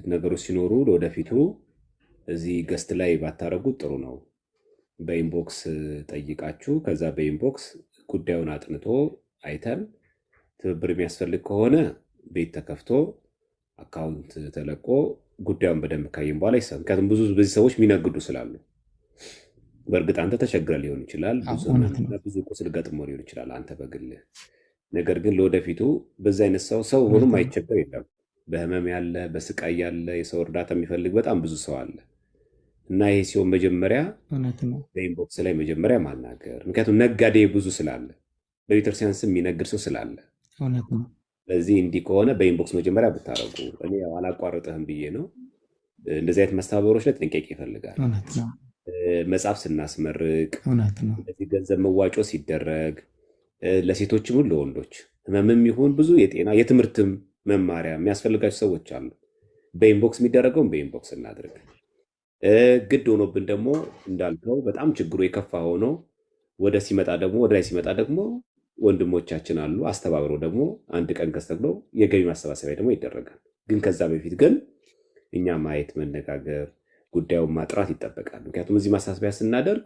ነገሮች ሲኖሩ ለወደፊቱ እዚህ ገስት ላይ ባታረጉት ጥሩ ነው። በኢንቦክስ ጠይቃችሁ ከዛ በኢንቦክስ ጉዳዩን አጥንቶ አይተን ትብብር የሚያስፈልግ ከሆነ ቤት ተከፍቶ አካውንት ተለቆ ጉዳዩን በደንብ ካየን በኋላ ይሰማል። ምክንያቱም ብዙ በዚህ ሰዎች የሚነግዱ ስላሉ በእርግጥ አንተ ተቸግረ ሊሆን ይችላል፣ ብዙ ቁስል ገጥሞ ሊሆን ይችላል አንተ በግልህ። ነገር ግን ለወደፊቱ በዛ አይነት ሰው ሆኖም አይቸገር የለም። በህመም ያለ በስቃይ ያለ የሰው እርዳታ የሚፈልግ በጣም ብዙ ሰው አለ እና ይሄ ሲሆን መጀመሪያ በኢንቦክስ ላይ መጀመሪያ ማናገር፣ ምክንያቱም ነጋዴ ብዙ ስላለ በቤተክርስቲያን ስም የሚነግድ ሰው ስላለ። ስለዚህ እንዲህ ከሆነ በኢንቦክስ መጀመሪያ ብታረጉ እኔ አላቋርጥህም ብዬ ነው። እንደዚህ አይነት መስተባበሮች ላይ ጥንቃቄ ይፈልጋል። መጽሐፍ ስናስመርቅ፣ እንደዚህ ገንዘብ መዋጮ ሲደረግ ለሴቶችም ለወንዶች ህመምም ይሁን ብዙ የጤና የትምህርትም መማሪያ የሚያስፈልጋቸው ሰዎች አሉ። በኢንቦክስ የሚደረገውን በኢንቦክስ እናድርግ። ግድ ሆኖብን ደግሞ እንዳልከው በጣም ችግሩ የከፋ ሆኖ ወደ ላይ ሲመጣ ደግሞ ወንድሞቻችን አሉ አስተባብረው ደግሞ አንድ ቀን ከስተግሎ የገቢ ማሰባሰቢያ ደግሞ ይደረጋል። ግን ከዛ በፊት ግን እኛ ማየት መነጋገር ጉዳዩን ማጥራት ይጠበቃል። ምክንያቱም እዚህ ማሳሰቢያ ስናደርግ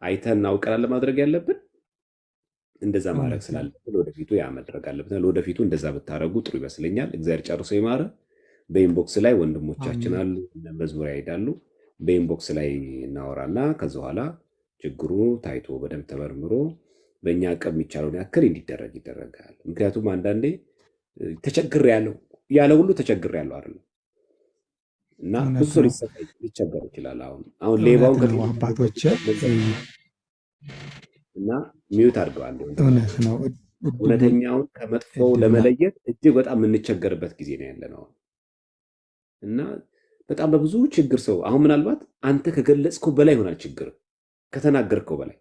አይተን አውቀናል ለማድረግ ያለብን እንደዛ ማድረግ ስላለብን ወደፊቱ ያ ማድረግ አለብን። ለወደፊቱ እንደዛ ብታረጉ ጥሩ ይመስለኛል። እግዚአብሔር ጨርሶ ይማረ። በኢንቦክስ ላይ ወንድሞቻችን አሉ በዙሪያ ይሄዳሉ። በኢንቦክስ ላይ እናወራና ከዛ በኋላ ችግሩ ታይቶ በደንብ ተመርምሮ በእኛ አቅም የሚቻለውን ያክል እንዲደረግ ይደረጋል። ምክንያቱም አንዳንዴ ተቸግር ያለ ሁሉ ተቸግር ያለው አይደለም እና ብዙ ሰው ሊቸገር ይችላል። አሁን ሌባውን አባቶች እና ሚዩት አድርገዋል። እውነተኛውን ከመጥፎው ለመለየት እጅግ በጣም የምንቸገርበት ጊዜ ነው ያለነው እና በጣም በብዙ ችግር ሰው አሁን ምናልባት አንተ ከገለጽከው በላይ ይሆናል ችግር ከተናገርከው በላይ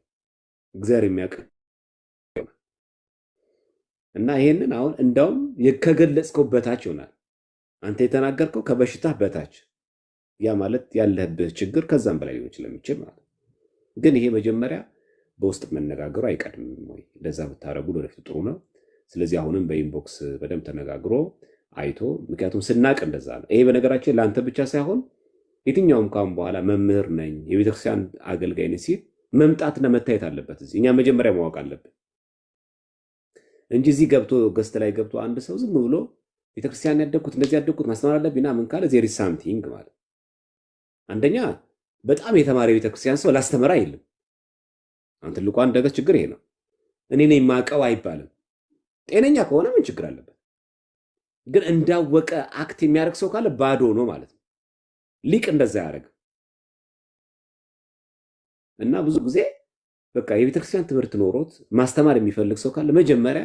እግዚአብሔር የሚያውቅ እና ይሄንን አሁን እንዳውም ከገለጽከው በታች ይሆናል። አንተ የተናገርከው ከበሽታ በታች ያ ማለት ያለህበት ችግር ከዛም በላይ ሊሆን ስለሚችል ማለት ግን ይሄ መጀመሪያ በውስጥ መነጋገሩ አይቀድምም ወይ? ለዛ ብታረጉ ወደፊት ጥሩ ነው። ስለዚህ አሁንም በኢንቦክስ በደንብ ተነጋግሮ አይቶ ምክንያቱም ስናቅ እንደዛ ነው። ይሄ በነገራችን ለአንተ ብቻ ሳይሆን የትኛውም ካሁን በኋላ መምህር ነኝ የቤተክርስቲያን አገልጋይ ነኝ ሲል መምጣትና መታየት አለበት። እኛ መጀመሪያ ማወቅ አለብን እንጂ እዚህ ገብቶ ገስት ላይ ገብቶ አንድ ሰው ዝም ብሎ ቤተክርስቲያን ያደግኩት እንደዚህ ያደግኩት ማስተማር አለብኝና ምን ካለ ዜር ኢዝ ሳምቲንግ ማለት አንደኛ በጣም የተማረ ቤተክርስቲያን ሰው ላስተምር አይልም። አንተ ትልቁ አንድ ነገር ችግር ይሄ ነው። እኔ ነኝ የማውቀው አይባልም። ጤነኛ ከሆነ ምን ችግር አለበት? ግን እንዳወቀ አክት የሚያደርግ ሰው ካለ ባዶ ነው ማለት ነው። ሊቅ እንደዛ ያደርግ እና ብዙ ጊዜ በቃ የቤተክርስቲያን ትምህርት ኖሮት ማስተማር የሚፈልግ ሰው ካለ መጀመሪያ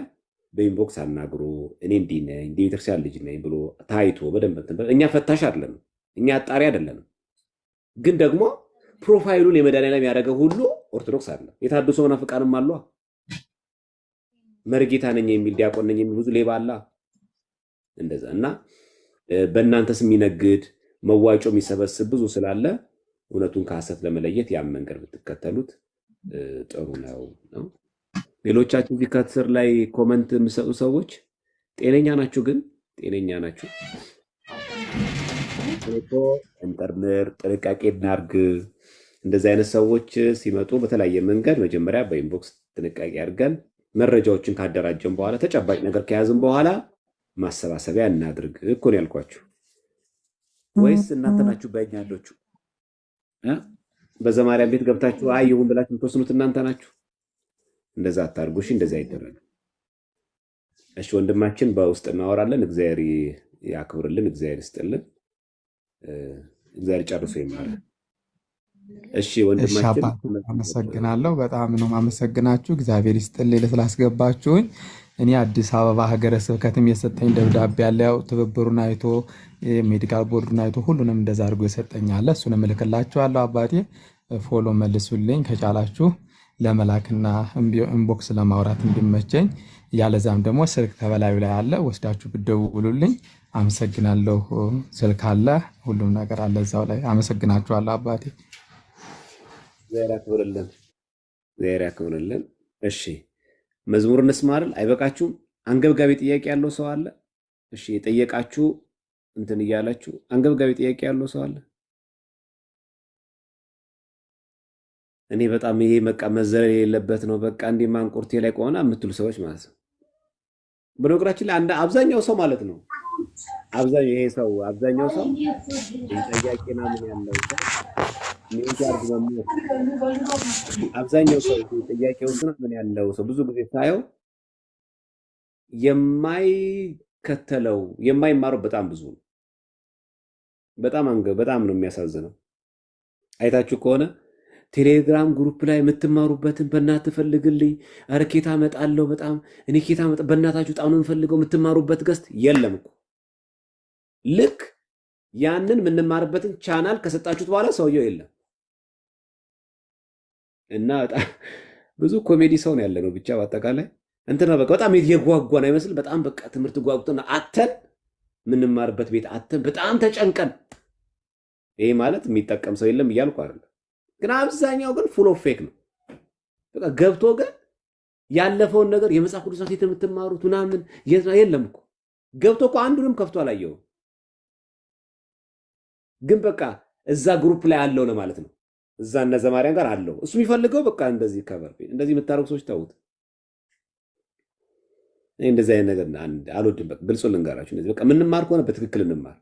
በኢንቦክስ አናግሮ እኔ እንዲህ ነኝ እንዲህ ቤተክርስቲያን ልጅ ነኝ ብሎ ታይቶ በደንብ እኛ ፈታሽ አይደለንም፣ እኛ አጣሪ አይደለንም። ግን ደግሞ ፕሮፋይሉን የመድኃኒዓለም ያደረገ ሁሉ ኦርቶዶክስ አይደለም። የታደሰ መናፍቃንም አሉ። መርጌታ ነኝ የሚል ዲያቆን ነኝ የሚል ብዙ ሌባ አለ እንደዛ እና በእናንተ ስም የሚነግድ መዋጮ የሚሰበስብ ብዙ ስላለ እውነቱን ከሐሰት ለመለየት ያን መንገድ ብትከተሉት ጥሩ ነው። ሌሎቻችሁ እዚህ ከስር ላይ ኮመንት የምሰጡ ሰዎች ጤነኛ ናችሁ? ግን ጤነኛ ናችሁ? እንጠርምር፣ ጥንቃቄ እናርግ። እንደዚህ አይነት ሰዎች ሲመጡ በተለያየ መንገድ መጀመሪያ በኢንቦክስ ጥንቃቄ አድርገን መረጃዎችን ካደራጀን በኋላ ተጨባጭ ነገር ከያዝን በኋላ ማሰባሰቢያ እናድርግ እኮ ነው ያልኳችሁ። ወይስ እናንተ ናችሁ በእኛ ያለችሁ በዘማርያም ቤት ገብታችሁ አይ ይሁን ብላችሁ የምትወስኑት እናንተ ናችሁ? እንደዛ አታርጉ። እሺ እንደዛ አይደረግም። እሺ ወንድማችን በውስጥ እናወራለን። እግዚአብሔር ያክብርልን፣ እግዚአብሔር ይስጥልን፣ እግዚአብሔር ጨርሶ ይማረ። እሺ ወንድማችን አመሰግናለሁ። በጣም ነው ማመሰግናችሁ። እግዚአብሔር ይስጥልኝ ስላስገባችሁኝ። እኔ አዲስ አበባ ሀገረ ስብከትም የሰጠኝ ደብዳቤ ያለ ያው ትብብሩን አይቶ ሜዲካል ቦርዱን አይቶ ሁሉንም እንደዛ አድርጎ የሰጠኛለ። እሱንም እልክላችኋለሁ። አባቴ ፎሎ መልሱልኝ ከቻላችሁ ለመላክና ኢንቦክስ ለማውራት እንዲመቸኝ። ያለዛም ደግሞ ስልክ ከበላዩ ላይ አለ፣ ወስዳችሁ ብትደውሉልኝ። አመሰግናለሁ። ስልክ አለ፣ ሁሉም ነገር አለ እዛው ላይ። አመሰግናችኋለሁ አባቴ። እግዚአብሔር ያክብርልን፣ እግዚአብሔር ያክብርልን። እሺ መዝሙር እንስማ አይደል? አይበቃችሁም? አንገብጋቢ ጥያቄ ያለው ሰው አለ? እሺ የጠየቃችሁ እንትን እያላችሁ አንገብጋቢ ጥያቄ ያለው ሰው አለ? እኔ በጣም ይሄ በቃ መዘለል የሌለበት ነው በቃ እንዲህ ማንቁርቴ ላይ ከሆነ የምትሉ ሰዎች ማለት ነው። በነገራችን ላይ አብዛኛው ሰው ማለት ነው አብዛኛው ሰው ጥያቄና ምን ያለው ሰው ሚንጃር ነው። አብዛኛው ሰው ጥያቄውና ምን ያለው ሰው ብዙ ጊዜ ሳየው የማይከተለው የማይማረው በጣም ብዙ ነው። በጣም ነው የሚያሳዝነው። አይታችሁ ከሆነ ቴሌግራም ግሩፕ ላይ የምትማሩበትን በእናትህ ፈልግልኝ፣ ኧረ ኬታ እመጣለሁ፣ በጣም እኔ ኬታ በእናታችሁ በጣም ነው የምፈልገው የምትማሩበት ገስት የለም እኮ። ልክ ያንን የምንማርበትን ቻናል ከሰጣችሁት በኋላ ሰውየው የለም። እና ብዙ ኮሜዲ ሰው ነው ያለ ነው። ብቻ በአጠቃላይ እንትና በቃ በጣም የጓጓን አይመስል በጣም በቃ ትምህርት ጓጉተን አተን የምንማርበት ቤት አተን በጣም ተጨንቀን። ይሄ ማለት የሚጠቀም ሰው የለም እያልኩ አይደለም፣ ግን አብዛኛው ግን ፉል ኦፍ ፌክ ነው። በቃ ገብቶ ግን ያለፈውን ነገር የመጽሐፍ ቅዱስ ሳይት የምትማሩት ምናምን የለም እኮ ገብቶ እኮ አንዱንም ከፍቶ አላየውም። ግን በቃ እዛ ግሩፕ ላይ አለው ለማለት ነው። እዛ እነ ዘማሪያን ጋር አለው። እሱ የሚፈልገው በቃ እንደዚህ ከበር እንደዚህ የምታረጉ ሰዎች ታውት እንደዚህ አይነት ነገር አልወድም። በቃ ግልጹን ልንገራችሁ፣ እንደዚህ በቃ ምንማር ከሆነ በትክክል እንማር።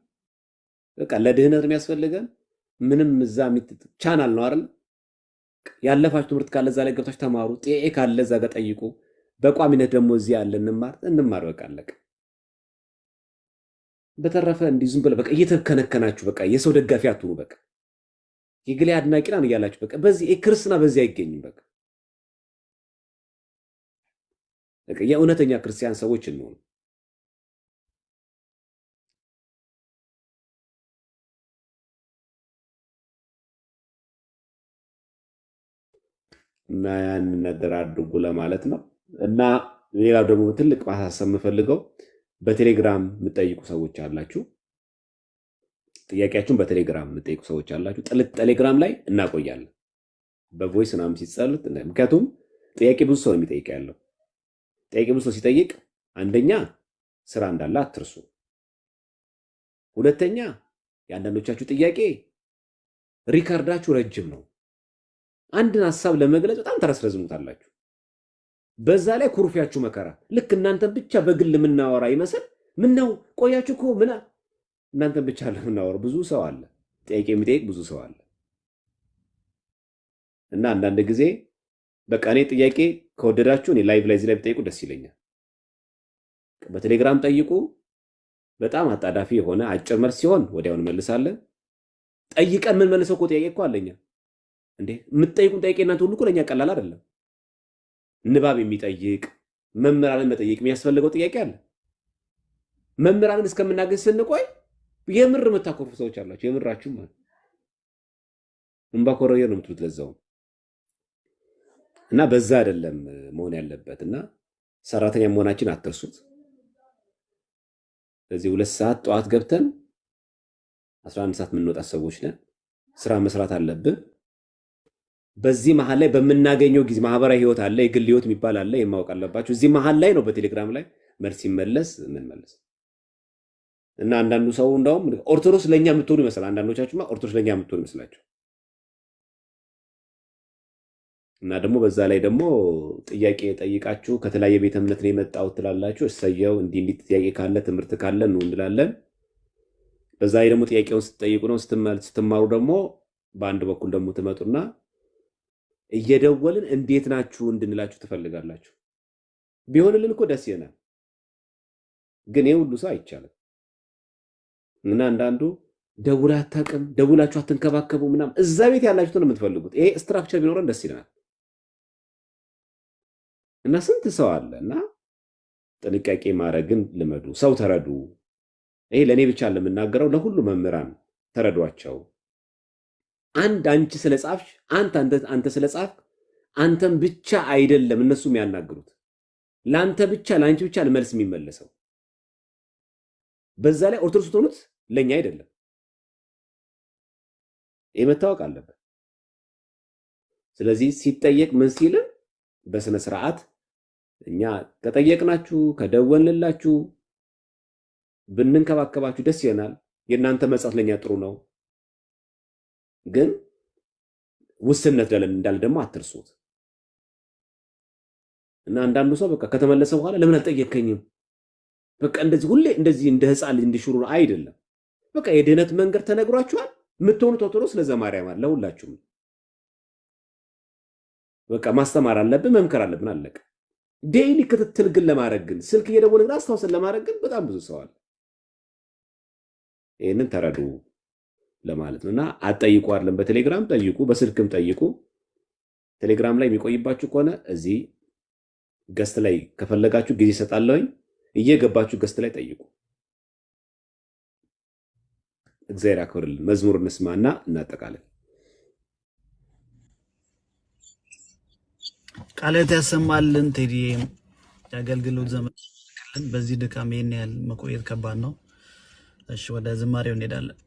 በቃ ለድህነት የሚያስፈልገን ምንም እዛ ቻናል ነው አይደል? ያለፋችሁ ትምህርት ካለ እዛ ላይ ገብታችሁ ተማሩ። ጤኤ ካለ እዛ ጋር ጠይቁ። በቋሚነት ደግሞ እዚህ ያለ እንማር። በቃ አለቀ። በተረፈ እንዲህ ዝም ብለ በቃ እየተከነከናችሁ በቃ የሰው ደጋፊ አትሁኑ። በቃ የግሌ አድናቂ ነን እያላችሁ በቃ በዚህ ክርስትና በዚህ አይገኝም። በቃ የእውነተኛ ክርስቲያን ሰዎች እንሆን። እና ያን ነገር አድርጉ ለማለት ነው። እና ሌላው ደግሞ ትልቅ ማሳሰብ የምፈልገው በቴሌግራም የምጠይቁ ሰዎች አላችሁ፣ ጥያቄያችሁን በቴሌግራም የምጠይቁ ሰዎች አላችሁ። ቴሌግራም ላይ እናቆያለን በቮይስ ምናምን ሲጸልት። ምክንያቱም ጥያቄ ብዙ ሰው የሚጠይቅ ያለው ጥያቄ ብዙ ሰው ሲጠይቅ፣ አንደኛ ስራ እንዳለ አትርሱ። ሁለተኛ የአንዳንዶቻችሁ ጥያቄ ሪካርዳችሁ ረጅም ነው። አንድን ሀሳብ ለመግለጽ በጣም ተረስረዝሙታላችሁ። በዛ ላይ ኩርፊያችሁ መከራ። ልክ እናንተን ብቻ በግል የምናወራ ይመስል ምነው ቆያችሁ እኮ ምና እናንተን ብቻ ለምናወራ ብዙ ሰው አለ፣ ጥያቄ የሚጠይቅ ብዙ ሰው አለ። እና አንዳንድ ጊዜ በቃ እኔ ጥያቄ ከወደዳችሁ እኔ ላይቭ ላይ እዚህ ላይ ብጠይቁ ደስ ይለኛል። በቴሌግራም ጠይቁ። በጣም አጣዳፊ የሆነ አጭር መልስ ሲሆን ወዲያውን እንመልሳለን። ጠይቀን ምን መልሰው እኮ ጥያቄ እኮ አለኛ እንዴ የምትጠይቁን ጥያቄ እናንተ ሁሉ እኮ ለኛ ቀላል አይደለም። ንባብ የሚጠይቅ መምህራንን መጠየቅ የሚያስፈልገው ጥያቄ አለ። መምህራንን እስከምናገኝ ስንቆይ የምር የምታኮርፉ ሰዎች አላችሁ። የምራችሁ ማለት እንባ ኮረየ ነው የምትሉት ለዛው። እና በዛ አይደለም መሆን ያለበት። እና ሰራተኛ መሆናችን አትርሱት። ስለዚህ 2 ሰዓት ጠዋት ገብተን 11 ሰዓት የምንወጣ ሰዎች ነን። ስራ መስራት አለብን። በዚህ መሃል ላይ በምናገኘው ጊዜ ማህበራዊ ህይወት አለ፣ የግል ህይወት የሚባል አለ። የማወቅ አለባችሁ። እዚህ መሃል ላይ ነው በቴሌግራም ላይ መልስ ይመለስ ምን መልስ። እና አንዳንዱ ሰው እንደውም ኦርቶዶክስ ለኛ የምትሆኑ ይመስላል። አንዳንዶቻችሁማ ኦርቶዶክስ ለኛ የምትሆኑ ይመስላችሁ። እና ደግሞ በዛ ላይ ደግሞ ጥያቄ ጠይቃችሁ ከተለያየ ቤተ እምነት ነው የመጣው ትላላችሁ። እሰየው እንዲህ ጥያቄ ካለ ትምህርት ካለ ነው እንላለን። በዛ ላይ ደግሞ ጥያቄውን ስትጠይቁ ነው ስትማሩ ደግሞ በአንድ በኩል ደግሞ ትመጡና እየደወልን እንዴት ናችሁ እንድንላችሁ ትፈልጋላችሁ። ቢሆንልን እኮ ደስ ይለናል፣ ግን ይሄ ሁሉ ሰው አይቻልም። እና አንዳንዱ ደውላ አታውቅም፣ ደውላችሁ አትንከባከቡ ምናምን። እዛ ቤት ያላችሁት ነው የምትፈልጉት። ይሄ ስትራክቸር ቢኖረን ደስ ይለናል። እና ስንት ሰው አለ። እና ጥንቃቄ ማድረግን ልመዱ። ሰው ተረዱ። ይሄ ለእኔ ብቻ ለምናገረው ለሁሉ መምህራን ተረዷቸው። አንቺ ስለጻፍሽ አንተ ስለጻፍክ አንተም ብቻ አይደለም እነሱ የሚያናግሩት ለአንተ ብቻ ለአንቺ ብቻ መልስ የሚመለሰው። በዛ ላይ ኦርቶዶክስ ሆኑት ለኛ አይደለም። ይሄ መታወቅ አለበት። ስለዚህ ሲጠየቅ ምን ሲል በስነ ስርዓት እኛ ከጠየቅናችሁ ከደወልንላችሁ ብንንከባከባችሁ ደስ ይለናል። የእናንተ መጻፍ ለኛ ጥሩ ነው። ግን ውስንነት እንዳለ ደግሞ አትርሱት። እና አንዳንዱ ሰው በቃ ከተመለሰ በኋላ ለምን አልጠየከኝም? በቃ እንደዚህ ሁሌ እንደዚህ እንደ ህፃን እንዲሽሩ አይደለም። በቃ የድህነት መንገድ ተነግሯችኋል። የምትሆኑት ኦርቶዶክስ ለዘማርያም አለ ሁላችሁም። በቃ ማስተማር አለብን፣ መምከር አለብን፣ አለቀ። ዴይሊ ክትትል ግን ለማድረግ ግን ስልክ እየደወልን ግን አስታውሰን ለማድረግ ግን በጣም ብዙ ሰው አለ። ይሄንን ተረዱ ለማለት ነውና አጠይቁ አይደለም። በቴሌግራም ጠይቁ፣ በስልክም ጠይቁ። ቴሌግራም ላይ የሚቆይባችሁ ከሆነ እዚህ ገስት ላይ ከፈለጋችሁ ጊዜ ሰጣለሁኝ። እየገባችሁ ገስት ላይ ጠይቁ። እግዚአብሔር ያክብርልን። መዝሙር እንስማና እናጠቃለን። ቃልት ያሰማልን። ቴዲ የአገልግሎት ዘመን በዚህ ድካም ይሄን ያህል መቆየት ከባድ ነው። እሺ ወደ ዝማሬው እንሄዳለን።